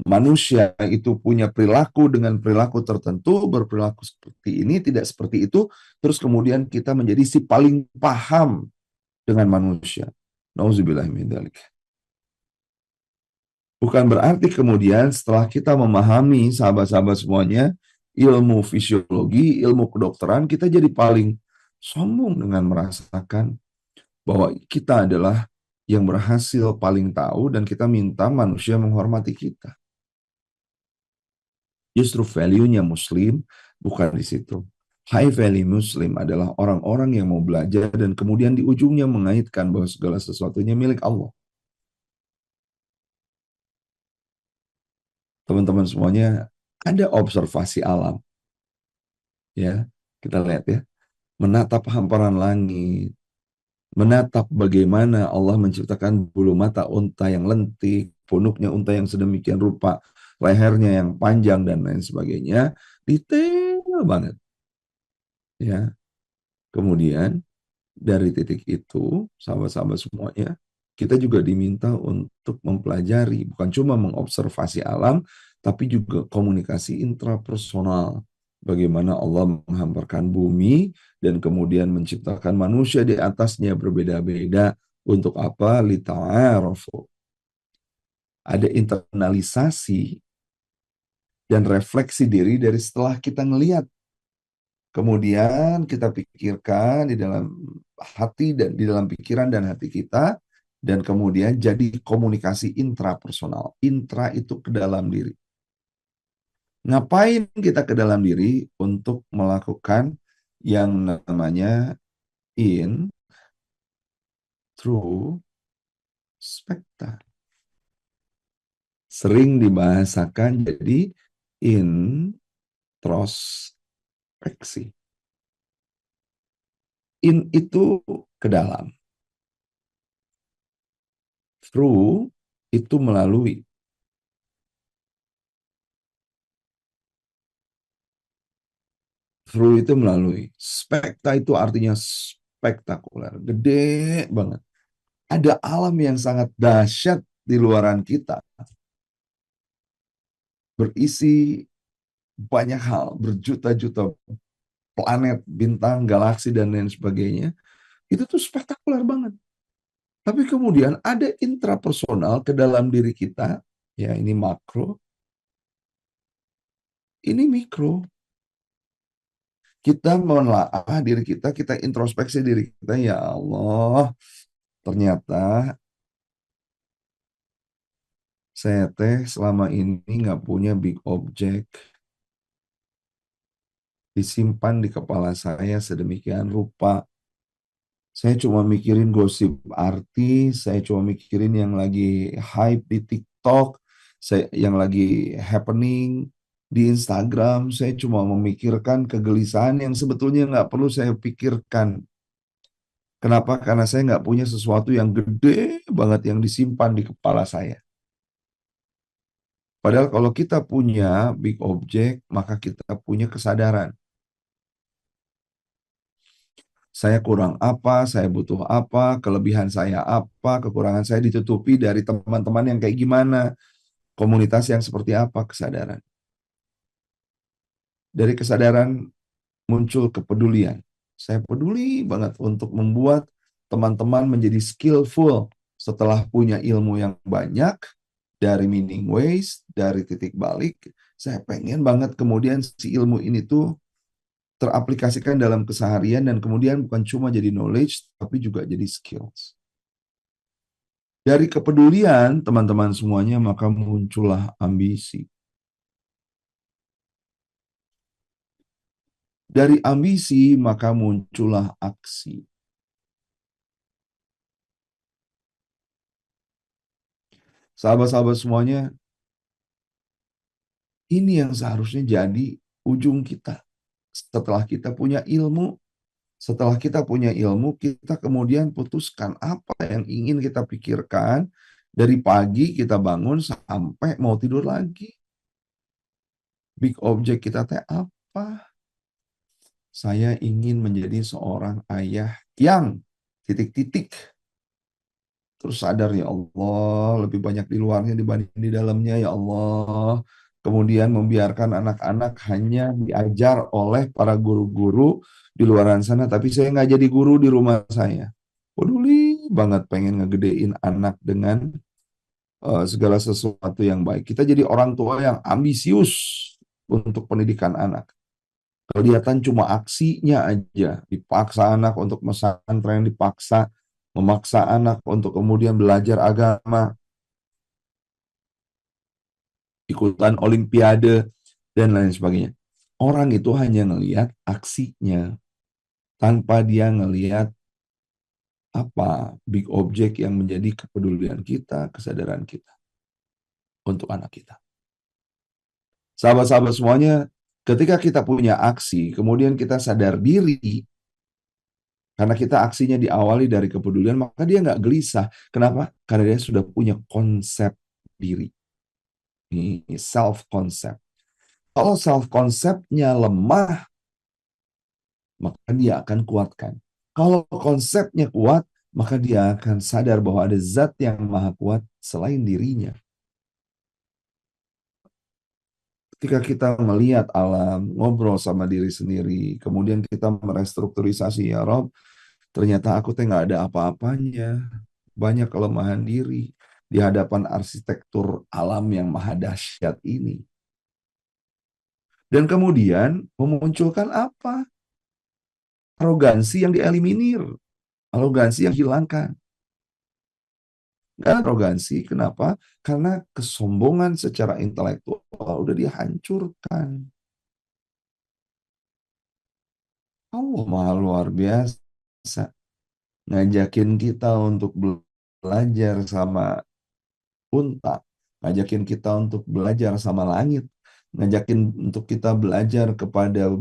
manusia itu punya perilaku dengan perilaku tertentu, berperilaku seperti ini, tidak seperti itu, terus kemudian kita menjadi si paling paham dengan manusia. Nauzubillah min dzalik. Bukan berarti kemudian setelah kita memahami sahabat-sahabat semuanya, ilmu fisiologi, ilmu kedokteran, kita jadi paling sombong dengan merasakan bahwa kita adalah yang berhasil paling tahu dan kita minta manusia menghormati kita. Justru value-nya Muslim bukan di situ. High value Muslim adalah orang-orang yang mau belajar dan kemudian di ujungnya mengaitkan bahwa segala sesuatunya milik Allah. Teman-teman semuanya, ada observasi alam. Ya, kita lihat ya. Menatap hamparan langit, menatap bagaimana Allah menciptakan bulu mata unta yang lentik, punuknya unta yang sedemikian rupa, lehernya yang panjang dan lain sebagainya, detail banget. Ya, kemudian dari titik itu, sahabat-sahabat semuanya, kita juga diminta untuk mempelajari, bukan cuma mengobservasi alam, tapi juga komunikasi intrapersonal. Bagaimana Allah menghamparkan bumi dan kemudian menciptakan manusia di atasnya berbeda-beda. Untuk apa? Lita'arafu. Ada internalisasi dan refleksi diri dari setelah kita ngelihat. Kemudian kita pikirkan di dalam hati dan di dalam pikiran dan hati kita, dan kemudian jadi komunikasi intrapersonal. Intra itu ke dalam diri. Ngapain kita ke dalam diri? Untuk melakukan yang namanya introspekta. Sering dibahasakan jadi introspeksi. In itu ke dalam. Through itu melalui. Through itu melalui. Spekta itu artinya spektakuler. Gede banget. Ada alam yang sangat dahsyat di luaran kita. Berisi banyak hal. Berjuta-juta planet, bintang, galaksi, dan lain sebagainya. Itu tuh spektakuler banget. Tapi kemudian ada intrapersonal ke dalam diri kita. Ya, ini makro. Ini mikro. Kita menelaah diri kita introspeksi diri kita, ya Allah, ternyata saya selama ini nggak punya big object disimpan di kepala saya sedemikian rupa. Saya cuma mikirin gosip artis, saya cuma mikirin yang lagi hype di TikTok, yang lagi happening di Instagram. Saya cuma memikirkan kegelisahan yang sebetulnya nggak perlu saya pikirkan. Kenapa? Karena saya nggak punya sesuatu yang gede banget yang disimpan di kepala saya. Padahal kalau kita punya big object, maka kita punya kesadaran. Saya kurang apa, saya butuh apa, kelebihan saya apa, kekurangan saya ditutupi dari teman-teman yang kayak gimana, komunitas yang seperti apa, kesadaran. Dari kesadaran muncul kepedulian. Saya peduli banget untuk membuat teman-teman menjadi skillful setelah punya ilmu yang banyak, dari meaning ways, dari titik balik. Saya pengen banget kemudian si ilmu ini tuh teraplikasikan dalam keseharian dan kemudian bukan cuma jadi knowledge, tapi juga jadi skills. Dari kepedulian teman-teman semuanya, maka muncullah ambisi. Dari ambisi, maka muncullah aksi. Sahabat-sahabat semuanya, ini yang seharusnya jadi ujung kita. Setelah kita punya ilmu, kita kemudian putuskan apa yang ingin kita pikirkan dari pagi kita bangun sampai mau tidur lagi. Big object kita teh apa? Saya ingin menjadi seorang ayah yang titik-titik. Terus sadar, ya Allah, lebih banyak di luarnya dibanding di dalamnya, ya Allah. Kemudian membiarkan anak-anak hanya diajar oleh para guru-guru di luaran sana, tapi saya nggak jadi guru di rumah saya. Peduli banget pengen ngegedein anak dengan segala sesuatu yang baik. Kita jadi orang tua yang ambisius untuk pendidikan anak. Kelihatan cuma aksinya aja, dipaksa anak untuk pesantren, dipaksa, memaksa anak untuk kemudian belajar agama, ikutan olimpiade, dan lain sebagainya. Orang itu hanya ngelihat aksinya, tanpa dia ngelihat apa big object yang menjadi kepedulian kita, kesadaran kita untuk anak kita. Sahabat-sahabat semuanya, ketika kita punya aksi, kemudian kita sadar diri, karena kita aksinya diawali dari kepedulian, maka dia nggak gelisah. Kenapa? Karena dia sudah punya konsep diri. Ini self-concept. Kalau self-conceptnya lemah, maka dia akan kuatkan. Kalau konsepnya kuat, maka dia akan sadar bahwa ada zat yang maha kuat selain dirinya. Ketika kita melihat alam, ngobrol sama diri sendiri, kemudian kita merestrukturisasi, ya Rob, ternyata aku teh nggak ada apa-apanya. Banyak kelemahan diri di hadapan arsitektur alam yang maha dahsyat ini. Dan kemudian memunculkan apa? Arogansi yang dieliminir. Arogansi yang hilangkan. Nggak arogansi, kenapa? Karena kesombongan secara intelektual udah dihancurkan. Allah maha luar biasa. Ngajakin kita untuk belajar sama unta. Ngajakin kita untuk belajar sama langit. Ngajakin untuk kita belajar kepada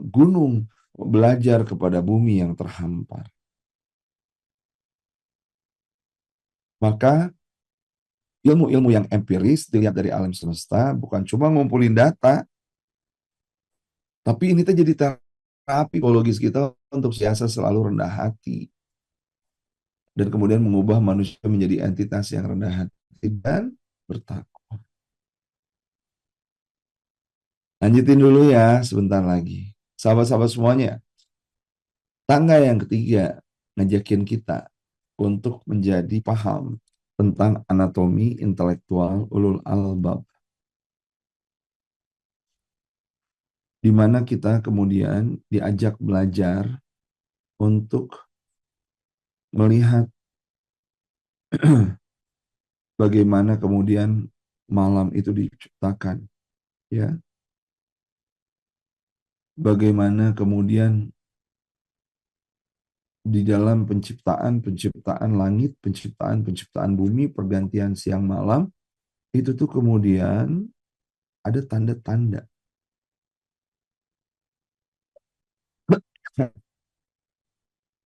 gunung. Belajar kepada bumi yang terhampar. Maka ilmu-ilmu yang empiris dilihat dari alam semesta bukan cuma ngumpulin data, tapi ini tuh jadi terapi psikologis kita untuk biasa selalu rendah hati. Dan kemudian mengubah manusia menjadi entitas yang rendah hati dan bertakwa. Lanjutin dulu ya sebentar lagi. Sahabat-sahabat semuanya, tangga yang ketiga ngajakin kita untuk menjadi paham tentang anatomi intelektual ulul albab. Di mana kita kemudian diajak belajar untuk melihat bagaimana kemudian malam itu diciptakan, ya. Bagaimana kemudian di dalam penciptaan langit, penciptaan bumi, pergantian siang malam, itu tuh kemudian ada tanda-tanda.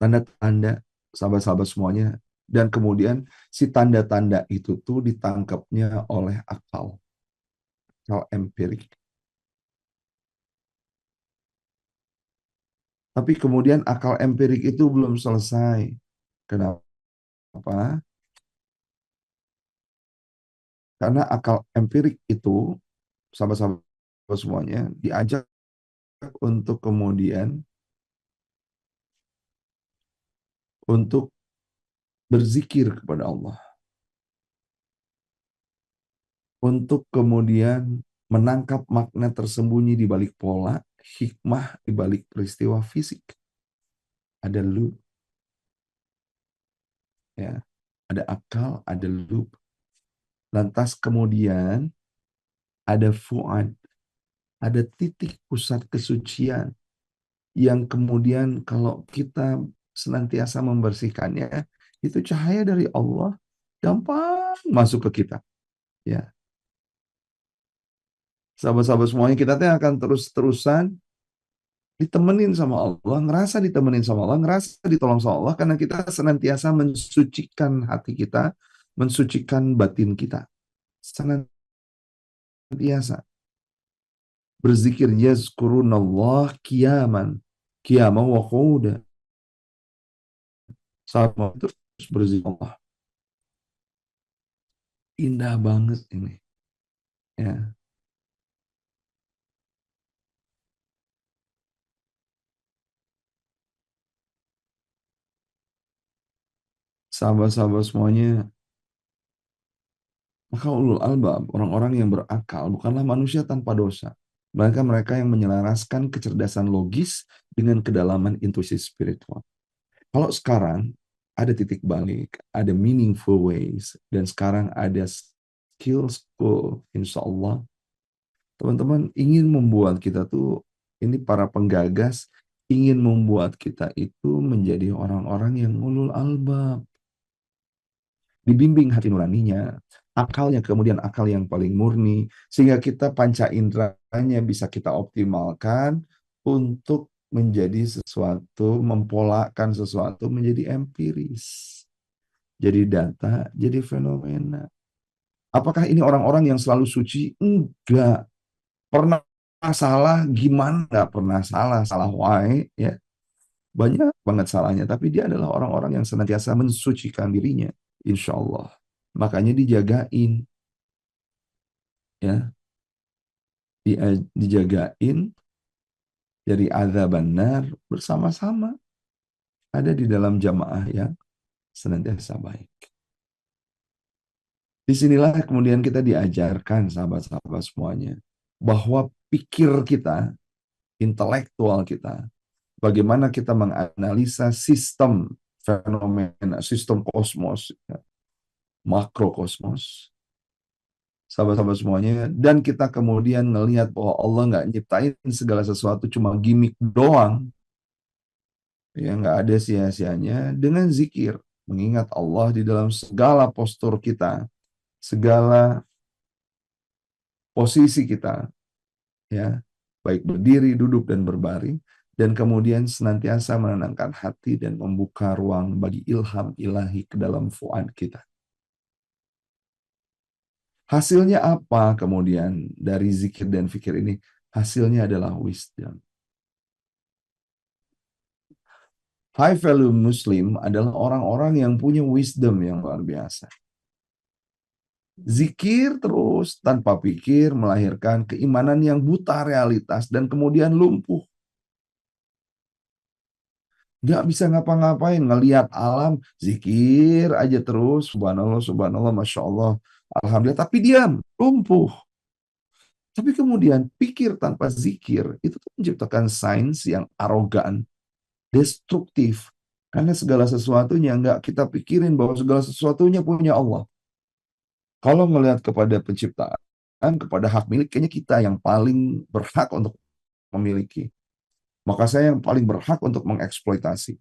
Tanda-tanda, sahabat-sahabat semuanya. Dan kemudian si tanda-tanda itu tuh ditangkapnya oleh akal empirik. Tapi kemudian akal empirik itu belum selesai. Kenapa? Karena akal empirik itu, sahabat-sahabat semuanya, diajak untuk kemudian untuk berzikir kepada Allah. Untuk kemudian menangkap makna tersembunyi di balik pola, hikmah di balik peristiwa fisik. Ada loop, ya, ada akal, ada loop. Lantas kemudian ada fuad, ada titik pusat kesucian yang kemudian kalau kita senantiasa membersihkannya, itu cahaya dari Allah gampang masuk ke kita. Ya, sahabat-sahabat semuanya, kita akan terus-terusan ditemenin sama Allah, ngerasa ditemenin sama Allah, ngerasa ditolong sama Allah, karena kita senantiasa mensucikan hati kita, mensucikan batin kita. Senantiasa berzikir, yazkurunallah qiyaman wa qu'udan. Saat mau terus berzikir Allah. Indah banget ini. Ya. Sahabat-sahabat semuanya, maka ulul albab, orang-orang yang berakal, bukanlah manusia tanpa dosa. Mereka-mereka yang menyelaraskan kecerdasan logis dengan kedalaman intuisi spiritual. Kalau sekarang ada titik balik, ada meaningful ways, dan sekarang ada skill school, insya Allah, teman-teman ingin membuat kita tuh, ini para penggagas, ingin membuat kita itu menjadi orang-orang yang ulul albab, dibimbing hati nuraninya, akalnya kemudian akal yang paling murni, sehingga kita panca inderanya bisa kita optimalkan untuk menjadi sesuatu, mempolakan sesuatu menjadi empiris. Jadi data, jadi fenomena. Apakah ini orang-orang yang selalu suci? Enggak. Pernah salah, gimana? Enggak pernah salah, salah wae, ya. Banyak banget salahnya, tapi dia adalah orang-orang yang senantiasa mensucikan dirinya, insya Allah. Makanya dijagain, ya, dijagain dari azab benar bersama-sama ada di dalam jamaah yang senantiasa baik. Disinilah kemudian kita diajarkan sahabat-sahabat semuanya bahwa pikir kita, intelektual kita, bagaimana kita menganalisa sistem fenomena, sistem kosmos, ya, makrokosmos, sahabat-sahabat semuanya, dan kita kemudian ngelihat bahwa Allah nggak nyiptain segala sesuatu cuma gimmick doang, ya nggak ada sia-sianya dengan zikir, mengingat Allah di dalam segala postur kita, segala posisi kita, ya, baik berdiri, duduk, dan berbaring, dan kemudian senantiasa menenangkan hati dan membuka ruang bagi ilham ilahi ke dalam fuad kita. Hasilnya apa kemudian dari zikir dan fikir ini? Hasilnya adalah wisdom. High value Muslim adalah orang-orang yang punya wisdom yang luar biasa. Zikir terus tanpa pikir melahirkan keimanan yang buta realitas dan kemudian lumpuh. Nggak bisa ngapa-ngapain, ngelihat alam, zikir aja terus, subhanallah, subhanallah, masya Allah, alhamdulillah, tapi diam, lumpuh. Tapi kemudian pikir tanpa zikir, itu tuh menciptakan sains yang arogan, destruktif. Karena segala sesuatunya nggak kita pikirin bahwa segala sesuatunya punya Allah. Kalau melihat kepada penciptaan, kepada hak milik, kayaknya kita yang paling berhak untuk memiliki. Maka saya yang paling berhak untuk mengeksploitasi.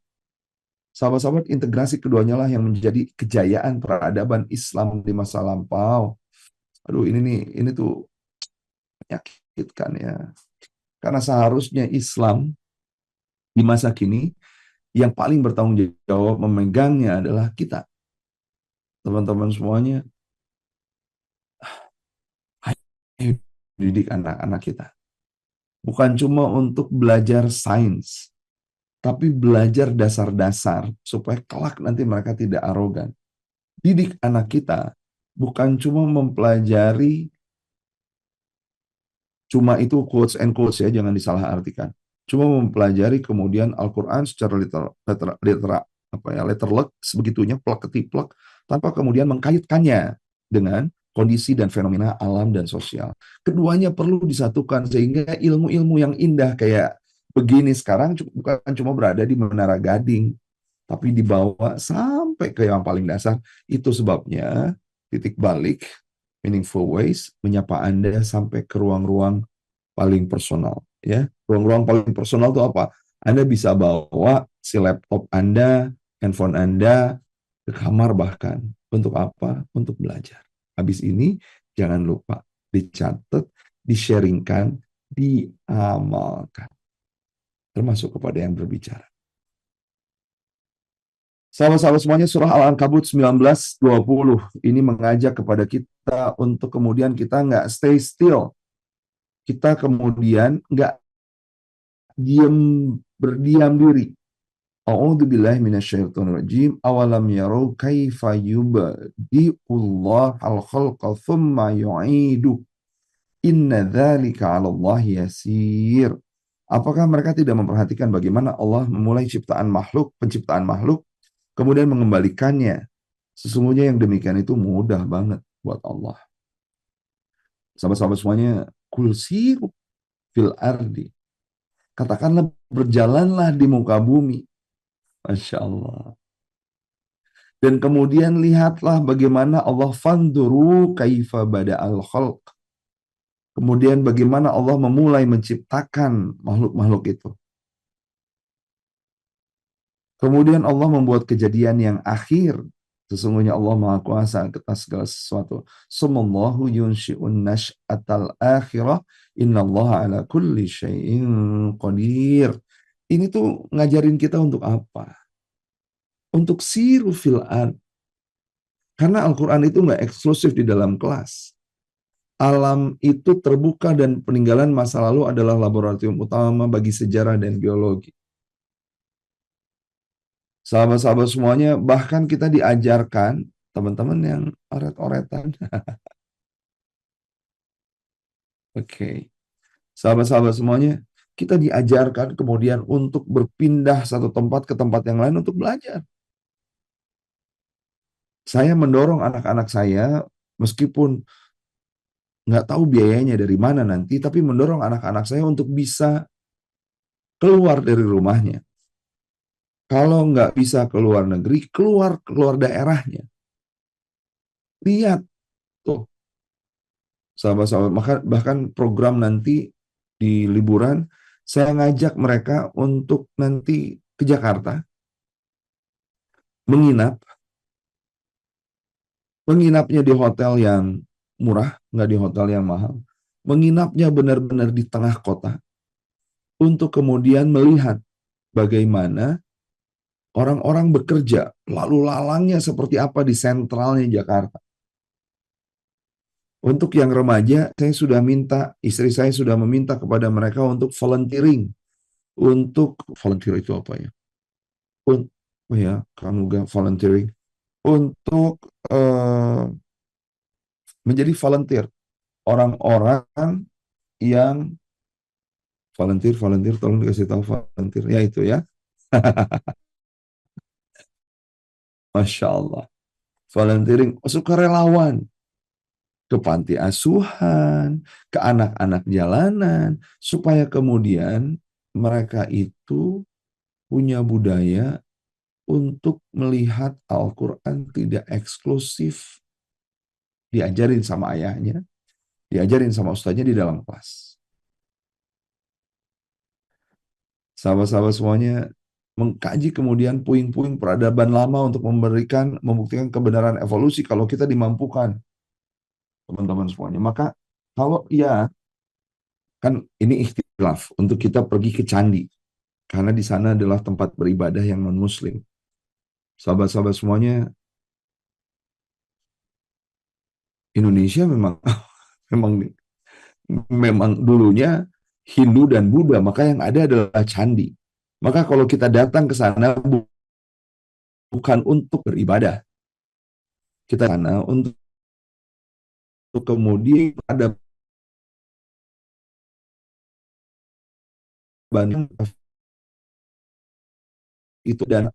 Sahabat-sahabat, integrasi keduanya lah yang menjadi kejayaan peradaban Islam di masa lampau. Aduh, ini tuh menyakitkan ya. Karena seharusnya Islam di masa kini yang paling bertanggung jawab memegangnya adalah kita. Teman-teman semuanya, ayo didik anak-anak kita. Bukan cuma untuk belajar sains, tapi belajar dasar-dasar supaya kelak nanti mereka tidak arogan. Didik anak kita bukan cuma mempelajari cuma itu quotes and quotes ya, jangan disalahartikan. Cuma mempelajari kemudian Al-Quran secara letterlek sebegitunya, plek ketiplek, tanpa kemudian mengkaitkannya dengan kondisi dan fenomena alam dan sosial. Keduanya perlu disatukan sehingga ilmu-ilmu yang indah kayak begini sekarang bukan cuma berada di Menara Gading, tapi dibawa sampai ke yang paling dasar. Itu sebabnya titik balik Meaningful Ways menyapa Anda sampai ke ruang-ruang paling personal. Ya, ruang-ruang paling personal itu apa? Anda bisa bawa si laptop Anda, handphone Anda ke kamar bahkan. Untuk apa? Untuk belajar. Habis ini jangan lupa dicatat, di-sharingkan, diamalkan. Termasuk kepada yang berbicara. Sahabat-sahabat semuanya, surah Al-Ankabut 19:20 ini mengajak kepada kita untuk kemudian kita nggak stay still. Kita kemudian nggak berdiam diri. A'udzubillahi minasyaitonirrajim. Awalam yarau kaifa yubdi'ullah al-khalqa thumma yu'idu. Inna dzalika 'ala Allah yasir. Apakah mereka tidak memperhatikan bagaimana Allah memulai penciptaan makhluk, kemudian mengembalikannya? Sesungguhnya yang demikian itu mudah banget buat Allah. Sahabat-sahabat semuanya, kul siru fil ardi. Katakanlah berjalanlah di muka bumi. Masya Allah. Dan kemudian lihatlah bagaimana Allah fanduru kaifa bada'al khalq. Kemudian bagaimana Allah memulai menciptakan makhluk-makhluk itu. Kemudian Allah membuat kejadian yang akhir. Sesungguhnya Allah Maha Kuasa atas segala sesuatu. Sumallahu yunshi'un nash'atal akhirah. Innallaha ala kulli syai'in qadir. Ini tuh ngajarin kita untuk apa? Untuk siru fil ard. Karena Al-Quran itu nggak eksklusif di dalam kelas. Alam itu terbuka dan peninggalan masa lalu adalah laboratorium utama bagi sejarah dan biologi. Sahabat-sahabat semuanya, bahkan kita diajarkan, teman-teman yang oret-oretan. Oke. Sahabat-sahabat semuanya, kita diajarkan kemudian untuk berpindah satu tempat ke tempat yang lain untuk belajar. Saya mendorong anak-anak saya, meskipun nggak tahu biayanya dari mana nanti, tapi mendorong anak-anak saya untuk bisa keluar dari rumahnya. Kalau nggak bisa keluar negeri, keluar daerahnya. Lihat tuh, sahabat-sahabat, bahkan program nanti di liburan, saya ngajak mereka untuk nanti ke Jakarta, menginapnya di hotel yang murah, nggak di hotel yang mahal, menginapnya benar-benar di tengah kota, untuk kemudian melihat bagaimana orang-orang bekerja, lalu lalangnya seperti apa di sentralnya Jakarta. Untuk yang remaja, istri saya sudah meminta kepada mereka untuk volunteering. Untuk volunteer itu apa ya? Oh ya, kamu gak volunteering. Untuk menjadi volunteer. Orang-orang yang volunteer, tolong dikasih tahu volunteer. Ya itu ya. Masya Allah. Volunteering, sukarelawan. Ke panti asuhan, ke anak-anak jalanan, supaya kemudian mereka itu punya budaya untuk melihat Al-Quran tidak eksklusif diajarin sama ayahnya, diajarin sama ustaznya di dalam kelas. Sahabat-sahabat semuanya, mengkaji kemudian puing-puing peradaban lama untuk membuktikan kebenaran evolusi kalau kita dimampukan, teman-teman semuanya. Maka kalau iya, kan ini ikhtilaf untuk kita pergi ke candi, karena di sana adalah tempat beribadah yang non-muslim. Sahabat-sahabat semuanya, Indonesia memang memang memang dulunya Hindu dan Buddha, maka yang ada adalah candi. Maka kalau kita datang ke sana bukan untuk beribadah, kita sana untuk kemudian ada banyak itu dan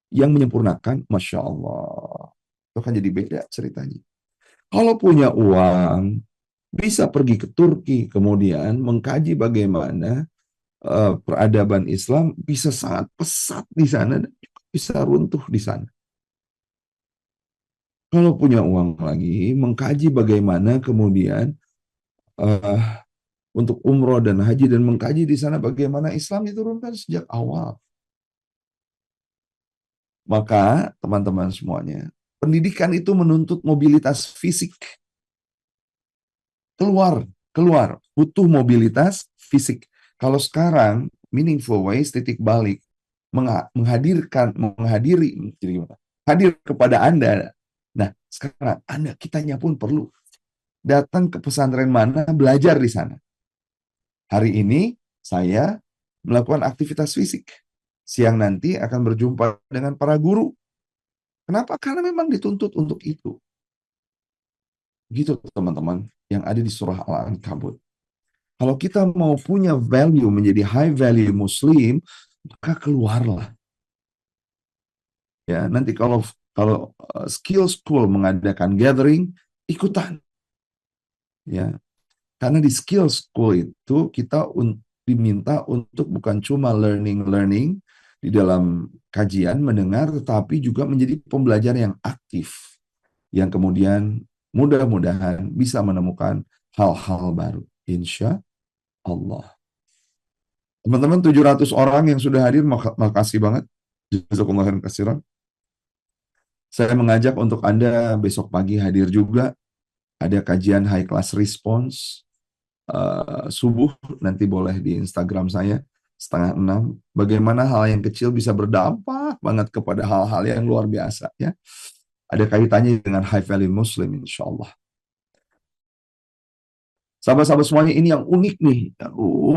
yang menyempurnakan, Masya Allah. Itu kan jadi beda ceritanya. Kalau punya uang, bisa pergi ke Turki, kemudian mengkaji bagaimana peradaban Islam bisa sangat pesat di sana dan bisa runtuh di sana. Kalau punya uang lagi, mengkaji bagaimana kemudian uh, untuk umroh dan haji dan mengkaji di sana bagaimana Islam diturunkan sejak awal. Maka teman-teman semuanya, pendidikan itu menuntut mobilitas fisik. Keluar, butuh mobilitas fisik. Kalau sekarang meaningful ways titik balik menghadiri jadi gimana? Hadir kepada Anda. Nah, sekarang kitanya pun perlu datang ke pesantren mana, belajar di sana. Hari ini saya melakukan aktivitas fisik. Siang nanti akan berjumpa dengan para guru. Kenapa? Karena memang dituntut untuk itu. Gitu teman-teman yang ada di surah Al-Ankabut. Kalau kita mau punya value menjadi high value Muslim, maka keluarlah. Ya, nanti kalau skill school mengadakan gathering, ikutan. Ya. Karena di skill school itu kita diminta untuk bukan cuma learning di dalam kajian, mendengar, tetapi juga menjadi pembelajar yang aktif. Yang kemudian mudah-mudahan bisa menemukan hal-hal baru. Insya Allah. Teman-teman 700 orang yang sudah hadir, makasih banget. Jazakumullah khairan katsiran. Saya mengajak untuk Anda besok pagi hadir juga. Ada kajian high class response subuh, nanti boleh di Instagram saya 5:30. Bagaimana hal yang kecil bisa berdampak banget kepada hal-hal yang luar biasa, ya. Ada kaitannya dengan high value Muslim, insya Allah. Sahabat-sahabat semuanya, ini yang unik nih.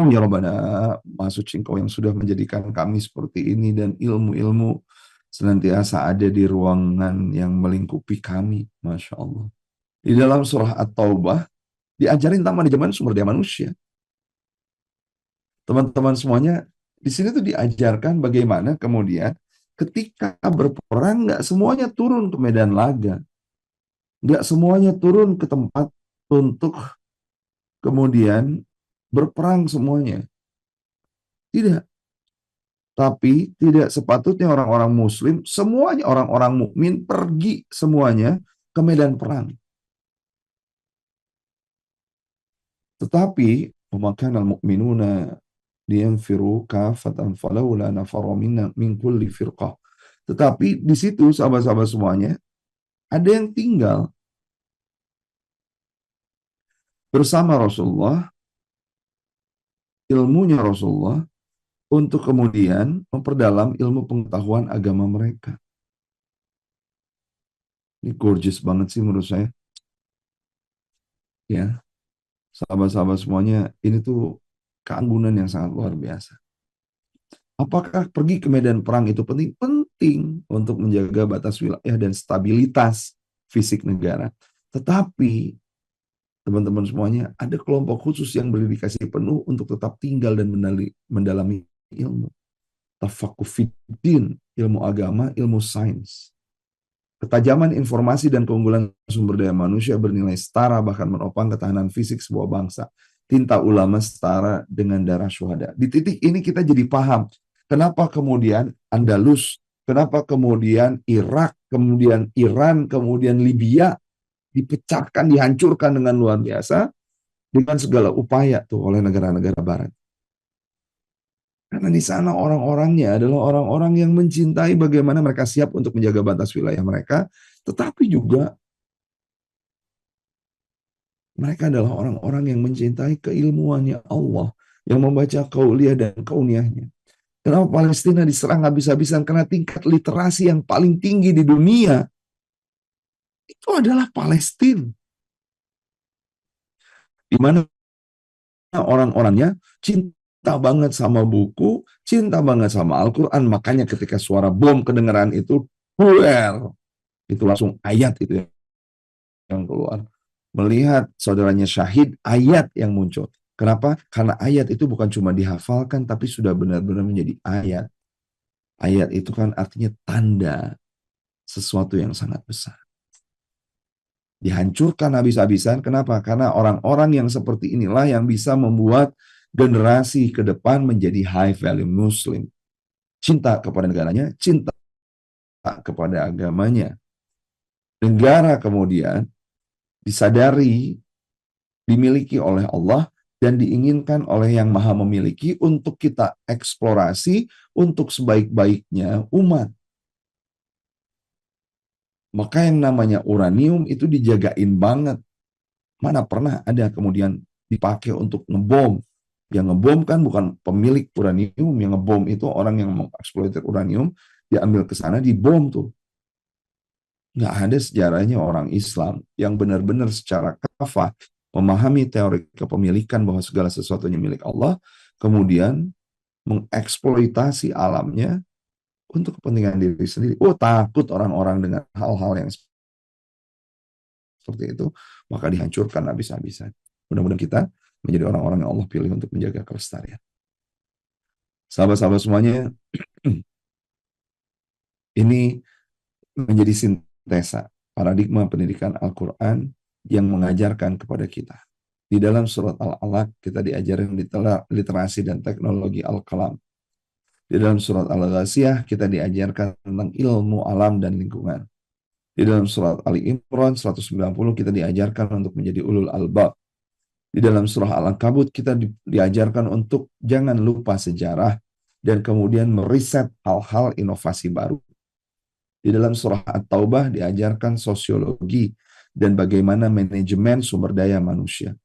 Ya Rabbana, Maha Suci Engkau yang sudah menjadikan kami seperti ini, dan ilmu-ilmu senantiasa ada di ruangan yang melingkupi kami. Masya Allah. Di dalam surah At-Taubah, diajarin tentang manajemen sumber daya manusia. Teman-teman semuanya, di sini tuh diajarkan bagaimana kemudian ketika berperang, nggak semuanya turun ke medan laga. Nggak semuanya turun ke tempat untuk kemudian berperang semuanya. Tidak. Tapi tidak sepatutnya orang-orang muslim, semuanya orang-orang mukmin pergi semuanya ke medan perang. Tetapi maka al-mu'minuna liyanfiru kafatan falawla nafara min kulli firqah. Tetapi di situ sahabat-sahabat semuanya ada yang tinggal bersama Rasulullah, ilmunya Rasulullah, untuk kemudian memperdalam ilmu pengetahuan agama mereka. Ini gorgeous banget sih menurut saya. Ya, sahabat-sahabat semuanya, ini tuh keanggunan yang sangat luar biasa. Apakah pergi ke medan perang itu penting? Penting untuk menjaga batas wilayah dan stabilitas fisik negara. Tetapi, teman-teman semuanya, ada kelompok khusus yang berdedikasi penuh untuk tetap tinggal dan mendalami ilmu. Tafaqquh fiddin, ilmu agama, ilmu sains. Ketajaman informasi dan keunggulan sumber daya manusia bernilai setara, bahkan menopang ketahanan fisik sebuah bangsa. Tinta ulama setara dengan darah syuhada. Di titik ini kita jadi paham kenapa kemudian Andalus, kenapa kemudian Irak, kemudian Iran, kemudian Libya dipecahkan, dihancurkan dengan luar biasa dengan segala upaya tuh oleh negara-negara barat. Karena di sana orang-orangnya adalah orang-orang yang mencintai bagaimana mereka siap untuk menjaga batas wilayah mereka, tetapi juga mereka adalah orang-orang yang mencintai keilmuannya Allah, yang membaca qauliyah dan kauniyahnya. Kenapa Palestina diserang habis-habisan? Karena tingkat literasi yang paling tinggi di dunia itu adalah Palestina. Di mana orang-orangnya cinta banget sama buku, cinta banget sama Al-Quran. Makanya ketika suara bom kedengaran itu, itu langsung ayat itu yang keluar. Melihat saudaranya syahid, ayat yang muncul. Kenapa? Karena ayat itu bukan cuma dihafalkan, tapi sudah benar-benar menjadi ayat. Ayat itu kan artinya tanda sesuatu yang sangat besar. Dihancurkan habis-habisan. Kenapa? Karena orang-orang yang seperti inilah yang bisa membuat generasi ke depan menjadi high value Muslim. Cinta kepada negaranya, cinta kepada agamanya. Negara kemudian disadari, dimiliki oleh Allah, dan diinginkan oleh yang maha memiliki untuk kita eksplorasi untuk sebaik-baiknya umat. Maka yang namanya uranium itu dijagain banget. Mana pernah ada kemudian dipakai untuk ngebom. Yang ngebom kan bukan pemilik uranium, yang ngebom itu orang yang mengeksploitasi uranium, diambil ke sana, dibom tuh. Nggak ada sejarahnya orang Islam yang benar-benar secara kafah memahami teori kepemilikan bahwa segala sesuatunya milik Allah, kemudian mengeksploitasi alamnya untuk kepentingan diri sendiri. Oh, takut orang-orang dengan hal-hal yang seperti itu, maka dihancurkan habis-habisan. Mudah-mudahan kita menjadi orang-orang yang Allah pilih untuk menjaga kelestarian. Sahabat-sahabat semuanya, ini menjadi sintesa paradigma pendidikan Al-Quran yang mengajarkan kepada kita Di dalam surat Al-Alaq kita diajarin literasi dan teknologi Al-Qalam. Di dalam surat Al-Ghasyiyah kita diajarkan tentang ilmu alam dan lingkungan. Di dalam surat Ali Imran 190 kita diajarkan untuk menjadi ulul albab. Di dalam surah Al-Ankabut kita diajarkan untuk jangan lupa sejarah dan kemudian meriset hal-hal inovasi baru. Di dalam surah At-Taubah diajarkan sosiologi dan bagaimana manajemen sumber daya manusia.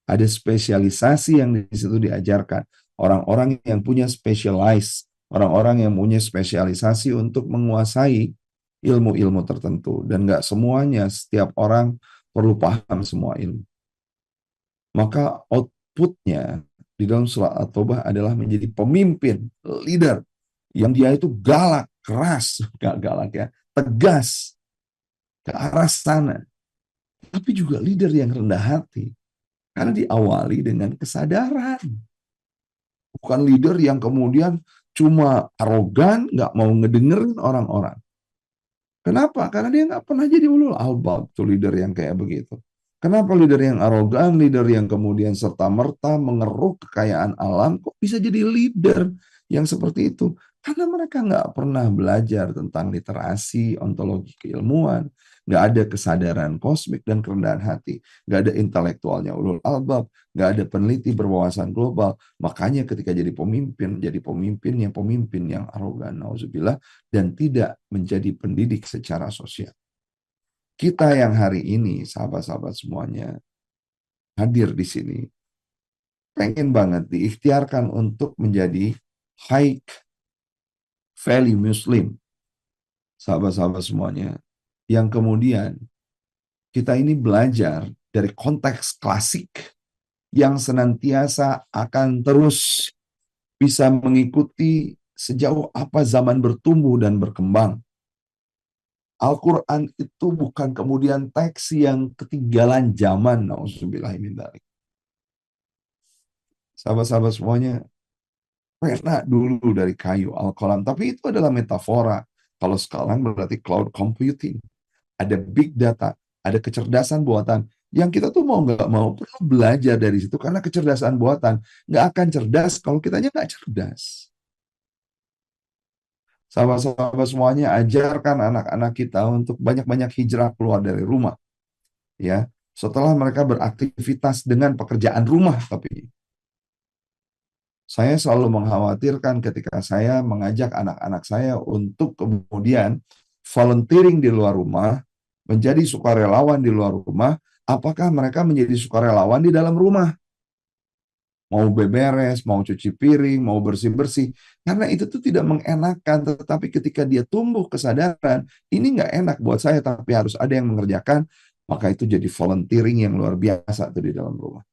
Ada spesialisasi yang di situ diajarkan. Orang-orang yang punya specialize, orang-orang yang punya spesialisasi untuk menguasai ilmu-ilmu tertentu. Dan nggak semuanya, setiap orang perlu paham semua ilmu. Maka outputnya di dalam surah At-Taubah adalah menjadi pemimpin, leader, yang dia itu galak, keras, gak galak ya, tegas, ke arah sana. Tapi juga leader yang rendah hati. Karena diawali dengan kesadaran. Bukan leader yang kemudian cuma arogan, nggak mau ngedengerin orang-orang. Kenapa? Karena dia nggak pernah jadi ulul albab, tuh leader yang kayak begitu. Kenapa leader yang arogan, leader yang kemudian serta-merta mengeruk kekayaan alam, kok bisa jadi leader yang seperti itu? Karena mereka nggak pernah belajar tentang literasi, ontologi keilmuan, nggak ada kesadaran kosmik dan kerendahan hati, nggak ada intelektualnya ulul albab, nggak ada peneliti berwawasan global. Makanya ketika jadi pemimpin yang arogan, nauzubillah, dan tidak menjadi pendidik secara sosial. Kita yang hari ini, sahabat-sahabat semuanya, hadir di sini, pengen banget diikhtiarkan untuk menjadi high value Muslim, sahabat-sahabat semuanya, yang kemudian kita ini belajar dari konteks klasik yang senantiasa akan terus bisa mengikuti sejauh apa zaman bertumbuh dan berkembang. Al-Quran itu bukan kemudian teks yang ketinggalan zaman. Na'udzubillahimindzalik. Sahabat-sahabat semuanya, pernah dulu dari kayu Al-Qalam. Tapi itu adalah metafora. Kalau sekarang berarti cloud computing. Ada big data, ada kecerdasan buatan. Yang kita tuh mau nggak mau perlu belajar dari situ. Karena kecerdasan buatan nggak akan cerdas kalau kitanya nggak cerdas. Sahabat-sahabat semuanya, ajarkan anak-anak kita untuk banyak-banyak hijrah keluar dari rumah. Ya, setelah mereka beraktivitas dengan pekerjaan rumah, tapi saya selalu mengkhawatirkan ketika saya mengajak anak-anak saya untuk kemudian volunteering di luar rumah, menjadi sukarelawan di luar rumah, apakah mereka menjadi sukarelawan di dalam rumah? Mau beberes, mau cuci piring, mau bersih-bersih. Karena itu tuh tidak mengenakan, tetapi ketika dia tumbuh kesadaran, ini nggak enak buat saya, tapi harus ada yang mengerjakan, maka itu jadi volunteering yang luar biasa tuh di dalam rumah.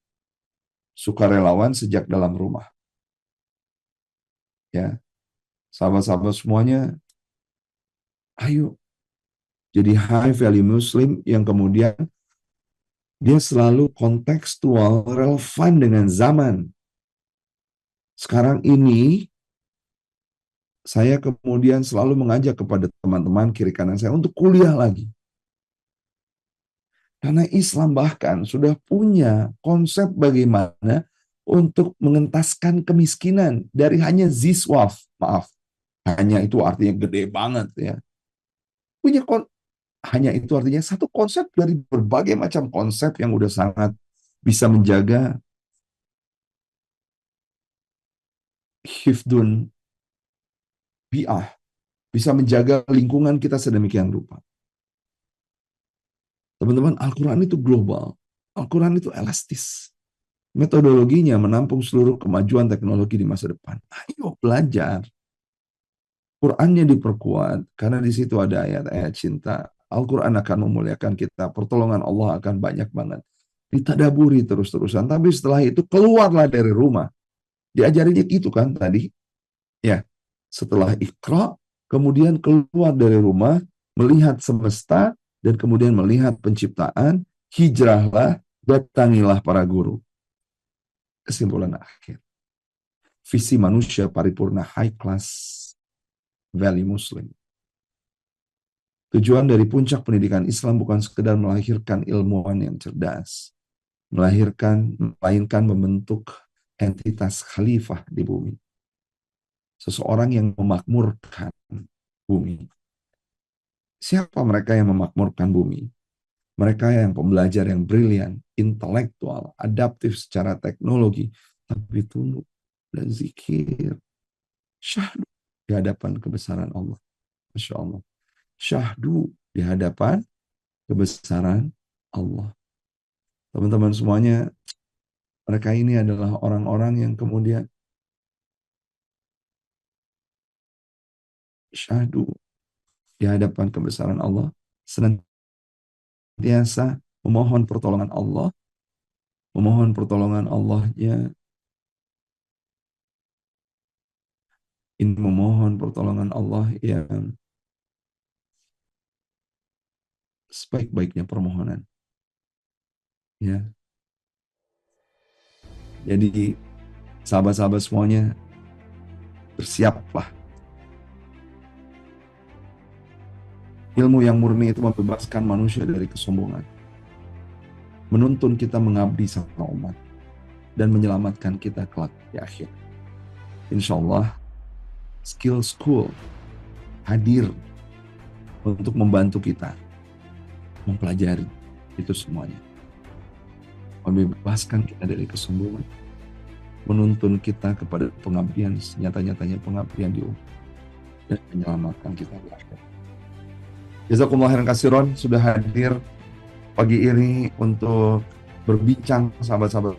Sukarelawan sejak dalam rumah. Ya, sahabat-sahabat semuanya, ayo jadi high value Muslim yang kemudian dia selalu kontekstual, relevan dengan zaman. Sekarang ini saya kemudian selalu mengajak kepada teman-teman kiri kanan saya untuk kuliah lagi. Karena Islam bahkan sudah punya konsep bagaimana untuk mengentaskan kemiskinan dari hanya ziswaf, maaf, hanya itu artinya gede banget ya. Punya hanya itu artinya satu konsep dari berbagai macam konsep yang udah sangat bisa menjaga hifdun bi'ah, bisa menjaga lingkungan kita sedemikian rupa. Teman-teman, Al-Quran itu global. Al-Quran itu elastis. Metodologinya menampung seluruh kemajuan teknologi di masa depan. Ayo belajar. Qurannya diperkuat, karena di situ ada ayat-ayat cinta. Al-Quran akan memuliakan kita. Pertolongan Allah akan banyak banget. Ditadaburi terus-terusan. Tapi setelah itu keluarlah dari rumah. Diajarinya gitu kan tadi. Ya, setelah Iqra, kemudian keluar dari rumah, melihat semesta, dan kemudian melihat penciptaan, hijrahlah, datangilah para guru. Kesimpulan akhir. Visi manusia paripurna high class value Muslim. Tujuan dari puncak pendidikan Islam bukan sekedar melahirkan ilmuwan yang cerdas, melainkan membentuk entitas khalifah di bumi. Seseorang yang memakmurkan bumi. Siapa mereka yang memakmurkan bumi? Mereka yang pembelajar yang brilian, intelektual, adaptif secara teknologi, tapi tunduk dan zikir. Syahdu di hadapan kebesaran Allah. Masya Allah. Syahdu di hadapan kebesaran Allah. Teman-teman semuanya, mereka ini adalah orang-orang yang kemudian syahdu di hadapan kebesaran Allah, senantiasa memohon pertolongan Allah, memohon pertolongan Allahnya, ini memohon pertolongan Allah yang sebaik-baiknya permohonan. Ya, jadi sahabat-sahabat semuanya, bersiaplah. Ilmu yang murni itu membebaskan manusia dari kesombongan, menuntun kita mengabdi sama umat, dan menyelamatkan kita kelak di akhir. Insya Allah, Skill School hadir untuk membantu kita mempelajari itu semuanya. Membebaskan kita dari kesombongan, menuntun kita kepada pengabdian, senyata-nyatanya pengabdian di umat, dan menyelamatkan kita di akhir. Jazakumullah khairan katsiran sudah hadir pagi ini untuk berbincang, sahabat-sahabat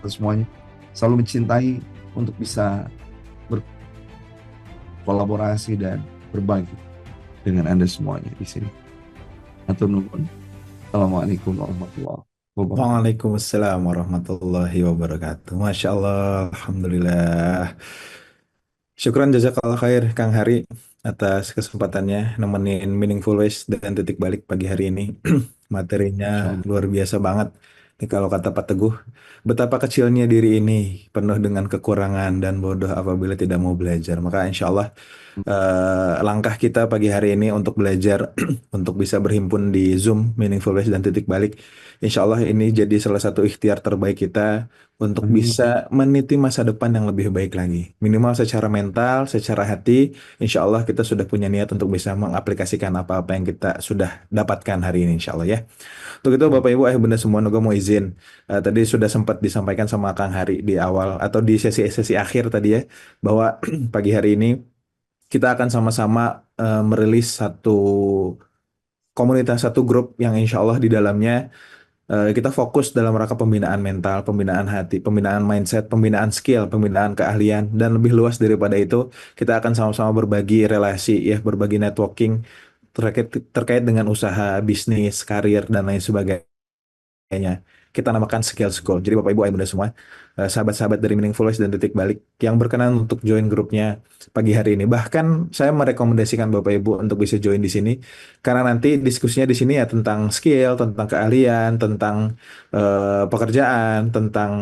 semuanya. Selalu mencintai untuk bisa berkolaborasi dan berbagi dengan Anda semuanya di sini. Atur nuhun. Assalamualaikum warahmatullahi wabarakatuh. Waalaikumsalam warahmatullahi wabarakatuh. Masya Allah, Alhamdulillah. Syukran jazakallah khair Kang Hari atas kesempatannya nemenin Meaningful Ways dan titik balik pagi hari ini. Materinya Insyaallah. luar biasa banget. Ini kalau kata Pak Teguh, betapa kecilnya diri ini penuh dengan kekurangan dan bodoh apabila tidak mau belajar. Maka insya Allah langkah kita pagi hari ini untuk belajar, untuk bisa berhimpun di Zoom Meaningful Ways dan titik balik. Insya Allah ini jadi salah satu ikhtiar terbaik kita untuk Amin. bisa meniti masa depan yang lebih baik lagi. Minimal secara mental, secara hati, insya Allah kita sudah punya niat untuk bisa mengaplikasikan apa-apa yang kita sudah dapatkan hari ini insya Allah ya. Untuk itu Bapak Ibu Ayah Bunda semua, Noga mau izin. Tadi sudah sempat disampaikan sama Kang Hari di awal atau di sesi-sesi akhir tadi ya, bahwa pagi hari ini kita akan sama-sama merilis satu komunitas, satu grup yang insya Allah di dalamnya kita fokus dalam rangka pembinaan mental, pembinaan hati, pembinaan mindset, pembinaan skill, pembinaan keahlian, dan lebih luas daripada itu, kita akan sama-sama berbagi relasi, ya, berbagi networking terkait dengan usaha, bisnis, karir, dan lain sebagainya. Kita namakan Skill School. Jadi Bapak Ibu Ayah Bunda semua, sahabat-sahabat dari Meaningful Ways dan titik balik yang berkenan untuk join grupnya pagi hari ini. Bahkan saya merekomendasikan Bapak Ibu untuk bisa join di sini karena nanti diskusinya di sini ya tentang skill, tentang keahlian, tentang pekerjaan, tentang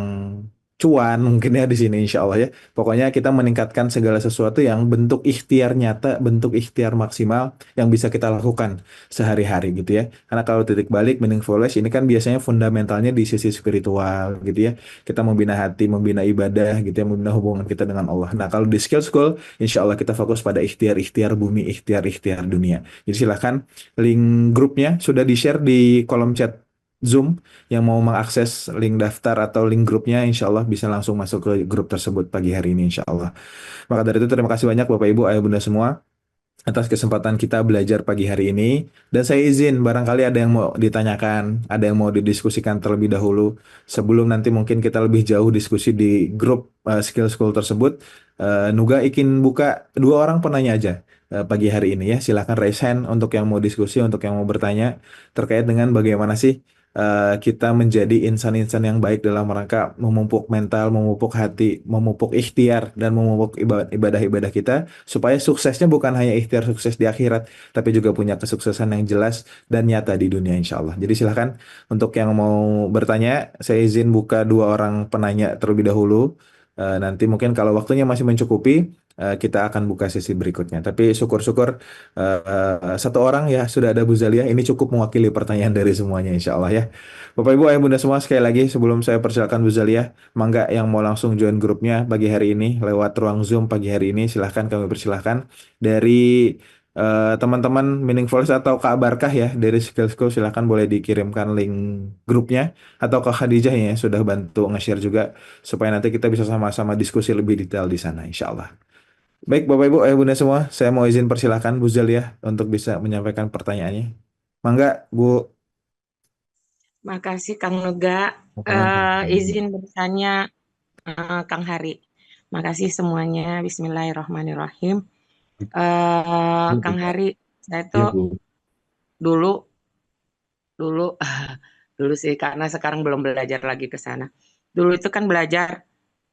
cuan mungkin ya di sini insya Allah ya. Pokoknya kita meningkatkan segala sesuatu yang bentuk ikhtiar nyata, bentuk ikhtiar maksimal yang bisa kita lakukan sehari-hari gitu ya. Karena kalau titik balik Meaningful Ways ini kan biasanya fundamentalnya di sisi spiritual gitu ya. Kita membina hati, membina ibadah gitu ya, membina hubungan kita dengan Allah. Nah kalau di Skill School, insya Allah kita fokus pada ikhtiar-ikhtiar bumi, ikhtiar-ikhtiar dunia. Jadi silahkan link grupnya sudah di-share di kolom chat Zoom. Yang mau mengakses link daftar atau link grupnya, insya Allah bisa langsung masuk ke grup tersebut pagi hari ini insya Allah. Maka dari itu terima kasih banyak Bapak Ibu Ayah Bunda semua atas kesempatan kita belajar pagi hari ini. Dan saya izin barangkali ada yang mau ditanyakan, ada yang mau didiskusikan terlebih dahulu. Sebelum nanti mungkin kita lebih jauh diskusi di grup Skill School tersebut. Nuga ingin buka 2 orang penanya aja pagi hari ini ya. Silahkan raise hand untuk yang mau diskusi, untuk yang mau bertanya terkait dengan bagaimana sih kita menjadi insan-insan yang baik dalam rangka memupuk mental, memupuk hati, memupuk ikhtiar, dan memupuk ibadah-ibadah kita supaya suksesnya bukan hanya ikhtiar sukses di akhirat, tapi juga punya kesuksesan yang jelas dan nyata di dunia insya Allah. Jadi silahkan untuk yang mau bertanya, saya izin buka 2 orang penanya terlebih dahulu. Nanti mungkin kalau waktunya masih mencukupi, kita akan buka sesi berikutnya. Tapi syukur-syukur satu orang ya sudah ada Bu Zalia. Ini cukup mewakili pertanyaan dari semuanya insya Allah ya. Bapak Ibu Ayah Bunda semua sekali lagi sebelum saya persilakan Bu Zalia, mangga yang mau langsung join grupnya pagi hari ini lewat ruang Zoom pagi hari ini silahkan kami persilahkan dari teman-teman Meaningfuls atau Kak Barkah ya dari Skill School silahkan boleh dikirimkan link grupnya atau ke Khadijah ya sudah bantu nge-share juga supaya nanti kita bisa sama-sama diskusi lebih detail di sana insya Allah. Baik Bapak Ibu Ayah Bunda semua, saya mau izin persilahkan Bu Zalia untuk bisa menyampaikan pertanyaannya. Mangga Bu. Makasih Kang Nuga. Izin bertanya Kang Hari. Makasih semuanya. Bismillahirrahmanirrahim. Kang Hari, saya Ya, tuh Bu. dulu dulu sih karena sekarang belum belajar lagi ke sana. Dulu itu kan belajar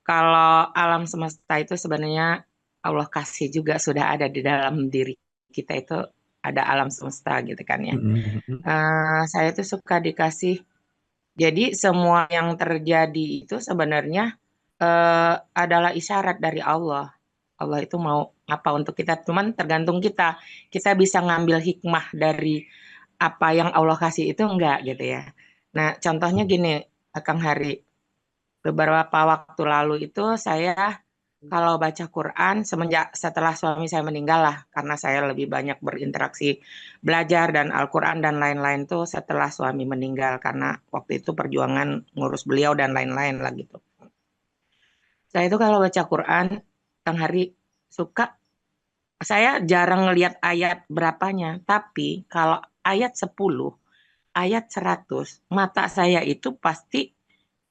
kalau alam semesta itu sebenarnya Allah kasih juga sudah ada di dalam diri kita itu ada alam semesta gitu kan ya. Saya tuh suka dikasih. Jadi semua yang terjadi itu sebenarnya adalah isyarat dari Allah. Allah itu mau apa untuk kita, cuman tergantung kita. Kita bisa ngambil hikmah dari apa yang Allah kasih itu enggak gitu ya. Nah, contohnya gini, Kang Hari. Beberapa waktu lalu itu saya kalau baca Quran setelah suami saya meninggal lah, karena saya lebih banyak berinteraksi belajar dan Al-Quran dan lain-lain tuh setelah suami meninggal karena waktu itu perjuangan ngurus beliau dan lain-lain lah gitu. Saya itu kalau baca Quran, Kang Hari suka, saya jarang ngelihat ayat berapanya, tapi kalau ayat 10, ayat 100, mata saya itu pasti,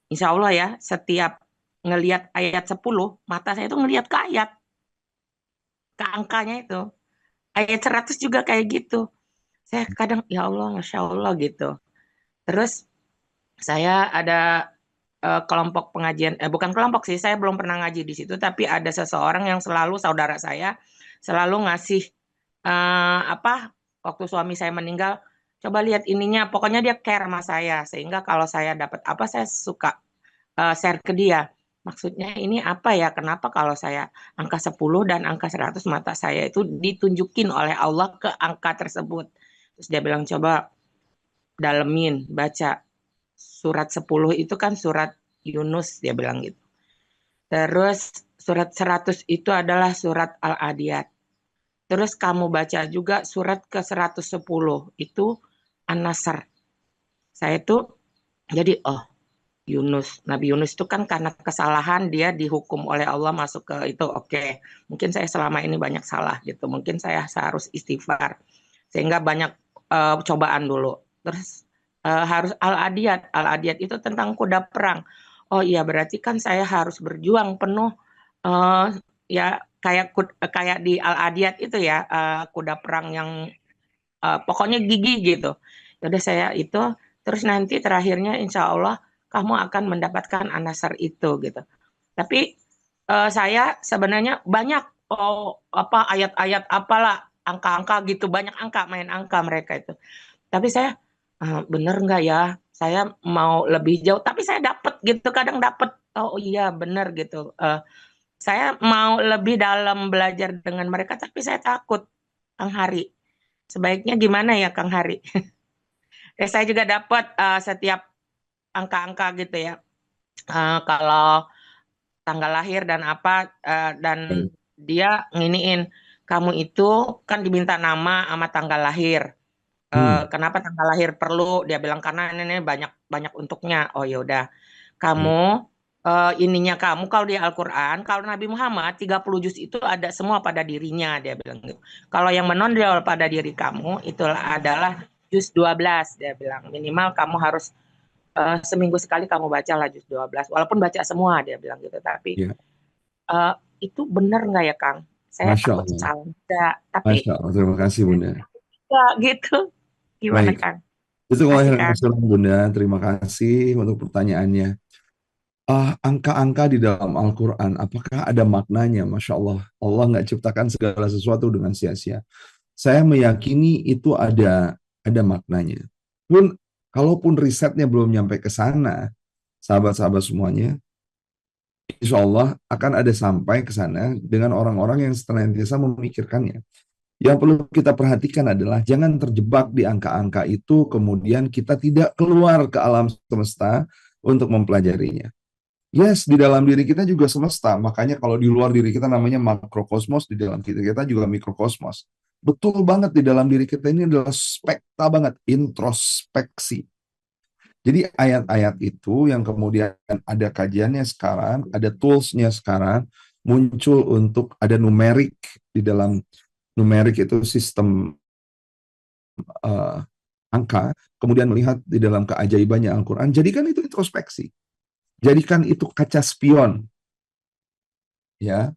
insya Allah ya, setiap ngelihat ayat 10, mata saya itu ngelihat ke ayat, ke angkanya itu. Ayat 100 juga kayak gitu. Saya kadang, ya Allah, Masya Allah gitu. Terus saya ada kelompok pengajian, bukan kelompok sih, saya belum pernah ngaji di situ, tapi ada seseorang yang selalu, saudara saya, selalu ngasih waktu suami saya meninggal, coba lihat ininya, pokoknya dia care sama saya, sehingga kalau saya dapat apa, saya suka share ke dia. Maksudnya ini apa ya, kenapa kalau saya angka 10 dan angka 100 mata saya itu ditunjukin oleh Allah ke angka tersebut. Terus dia bilang, coba dalemin, baca. Surat 10 itu kan surat Yunus, dia bilang gitu. Terus surat 100 itu adalah surat Al-Adiyat. Terus kamu baca juga surat ke 110, itu An-Nasr. Saya tuh jadi, Yunus, Nabi Yunus itu kan karena kesalahan dia dihukum oleh Allah masuk ke itu, oke. Mungkin saya selama ini banyak salah gitu, mungkin saya harus istighfar. Sehingga banyak cobaan dulu. Terus harus Al-Adiyat. Al-Adiyat itu tentang kuda perang. Oh iya, berarti kan saya harus berjuang penuh ya kayak di Al-Adiyat itu ya, kuda perang yang pokoknya gigi gitu. Jadi saya itu, terus nanti terakhirnya insya Allah kamu akan mendapatkan An-Nasr itu gitu. Tapi saya sebenarnya banyak ayat-ayat apalah, angka-angka gitu, banyak angka, main angka mereka itu. Tapi saya bener nggak ya? Saya mau lebih jauh, tapi saya dapat gitu, kadang dapat. Oh iya bener gitu. Saya mau lebih dalam belajar dengan mereka, tapi saya takut, Kang Hari. Sebaiknya gimana ya, Kang Hari? Saya juga dapat setiap angka-angka gitu ya. Kalau tanggal lahir dan apa dan dia nginiin, kamu itu kan diminta nama sama tanggal lahir. Kenapa tanggal lahir perlu? Dia bilang karena ini banyak banyak untuknya. Oh ya udah, kamu ininya kamu kalau di Al-Quran, kalau Nabi Muhammad 30 juz itu ada semua pada dirinya, dia bilang gitu. Kalau yang menonjol pada diri kamu itulah adalah juz 12, dia bilang. Minimal kamu harus seminggu sekali kamu baca lah juz 12. Walaupun baca semua, dia bilang gitu. Tapi itu benar nggak ya, Kang? Saya Masya takut Allah. salah. Enggak, tapi Masya Allah. Terima kasih, Bunda. enggak gitu. Gimana, Baik. Kang? Itu Kasih, Kang. Bunda. Terima kasih untuk pertanyaannya. Angka-angka di dalam Al-Quran, apakah ada maknanya? Masya Allah. Allah nggak ciptakan segala sesuatu dengan sia-sia. Saya meyakini itu ada maknanya. Kalaupun risetnya belum nyampe ke sana, sahabat-sahabat semuanya, insya Allah akan ada sampai ke sana dengan orang-orang yang senantiasa memikirkannya. Yang perlu kita perhatikan adalah jangan terjebak di angka-angka itu, kemudian kita tidak keluar ke alam semesta untuk mempelajarinya. Yes, di dalam diri kita juga semesta. Makanya kalau di luar diri kita namanya makrokosmos, di dalam kita juga mikrokosmos. Betul banget, di dalam diri kita ini adalah spekta banget, introspeksi. Jadi ayat-ayat itu yang kemudian ada kajiannya sekarang, ada toolsnya sekarang, muncul untuk ada numerik. Di dalam numerik itu sistem angka, kemudian melihat di dalam keajaibannya Al-Quran. Jadikan itu introspeksi. Jadikan itu kaca spion. Ya.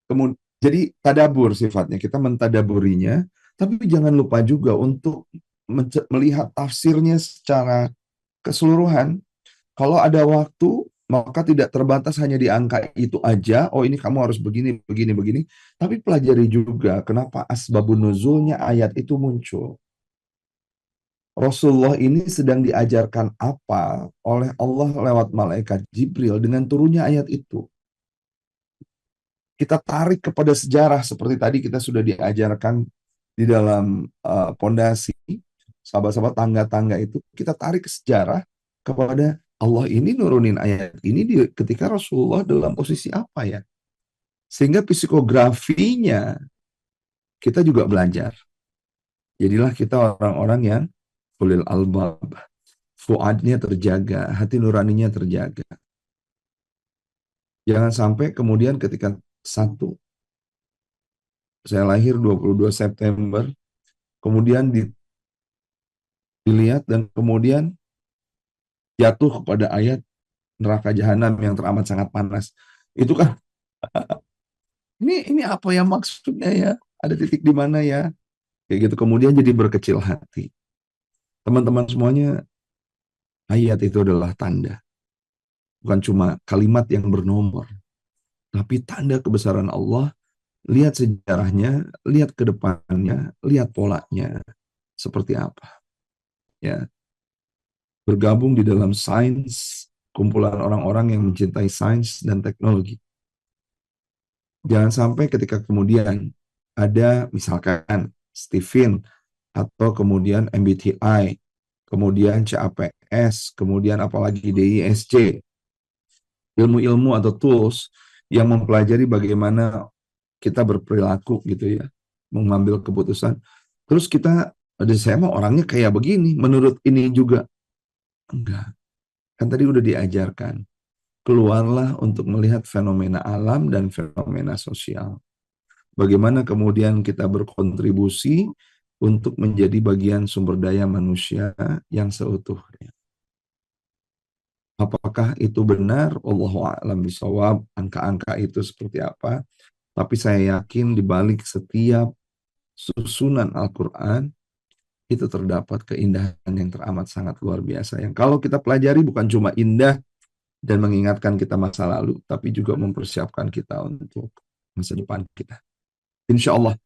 Kemudian, jadi tadabur sifatnya, kita mentadaburinya, tapi jangan lupa juga untuk melihat tafsirnya secara keseluruhan. Kalau ada waktu, maka tidak terbatas hanya di angka itu aja. Oh, ini kamu harus begini, begini, begini. Tapi pelajari juga kenapa asbabun nuzulnya ayat itu muncul. Rasulullah ini sedang diajarkan apa oleh Allah lewat malaikat Jibril dengan turunnya ayat itu. Kita tarik kepada sejarah seperti tadi kita sudah diajarkan di dalam pondasi, sahabat-sahabat tangga-tangga itu, kita tarik ke sejarah kepada Allah ini nurunin ayat ini ketika Rasulullah dalam posisi apa ya. Sehingga psikografinya kita juga belajar. Jadilah kita orang-orang yang ulil albab, fuadnya terjaga, hati nuraninya terjaga. Jangan sampai kemudian ketika saya lahir 22 September, kemudian dilihat dan kemudian jatuh kepada ayat neraka jahanam yang teramat sangat panas. Itu kan ini apa ya maksudnya ya? Ada titik di mana ya? Kayak gitu, kemudian jadi berkecil hati. Teman-teman semuanya, ayat itu adalah tanda. Bukan cuma kalimat yang bernomor, tapi tanda kebesaran Allah. Lihat sejarahnya, lihat ke depannya, lihat polanya seperti apa. Ya. Bergabung di dalam sains, kumpulan orang-orang yang mencintai sains dan teknologi. Jangan sampai ketika kemudian ada misalkan Stephen atau kemudian MBTI, kemudian CAPS, kemudian apalagi DISC, ilmu-ilmu atau tools yang mempelajari bagaimana kita berperilaku gitu ya, mengambil keputusan. Terus saya mau orangnya kayak begini, menurut ini juga. Enggak. Kan tadi udah diajarkan. Keluarlah untuk melihat fenomena alam dan fenomena sosial. Bagaimana kemudian kita berkontribusi untuk menjadi bagian sumber daya manusia yang seutuhnya. Apakah itu benar? Wallahu a'lam bishawab. Angka-angka itu seperti apa? Tapi saya yakin di balik setiap susunan Al-Quran itu terdapat keindahan yang teramat sangat luar biasa. Yang kalau kita pelajari bukan cuma indah dan mengingatkan kita masa lalu, tapi juga mempersiapkan kita untuk masa depan kita. Insya Allah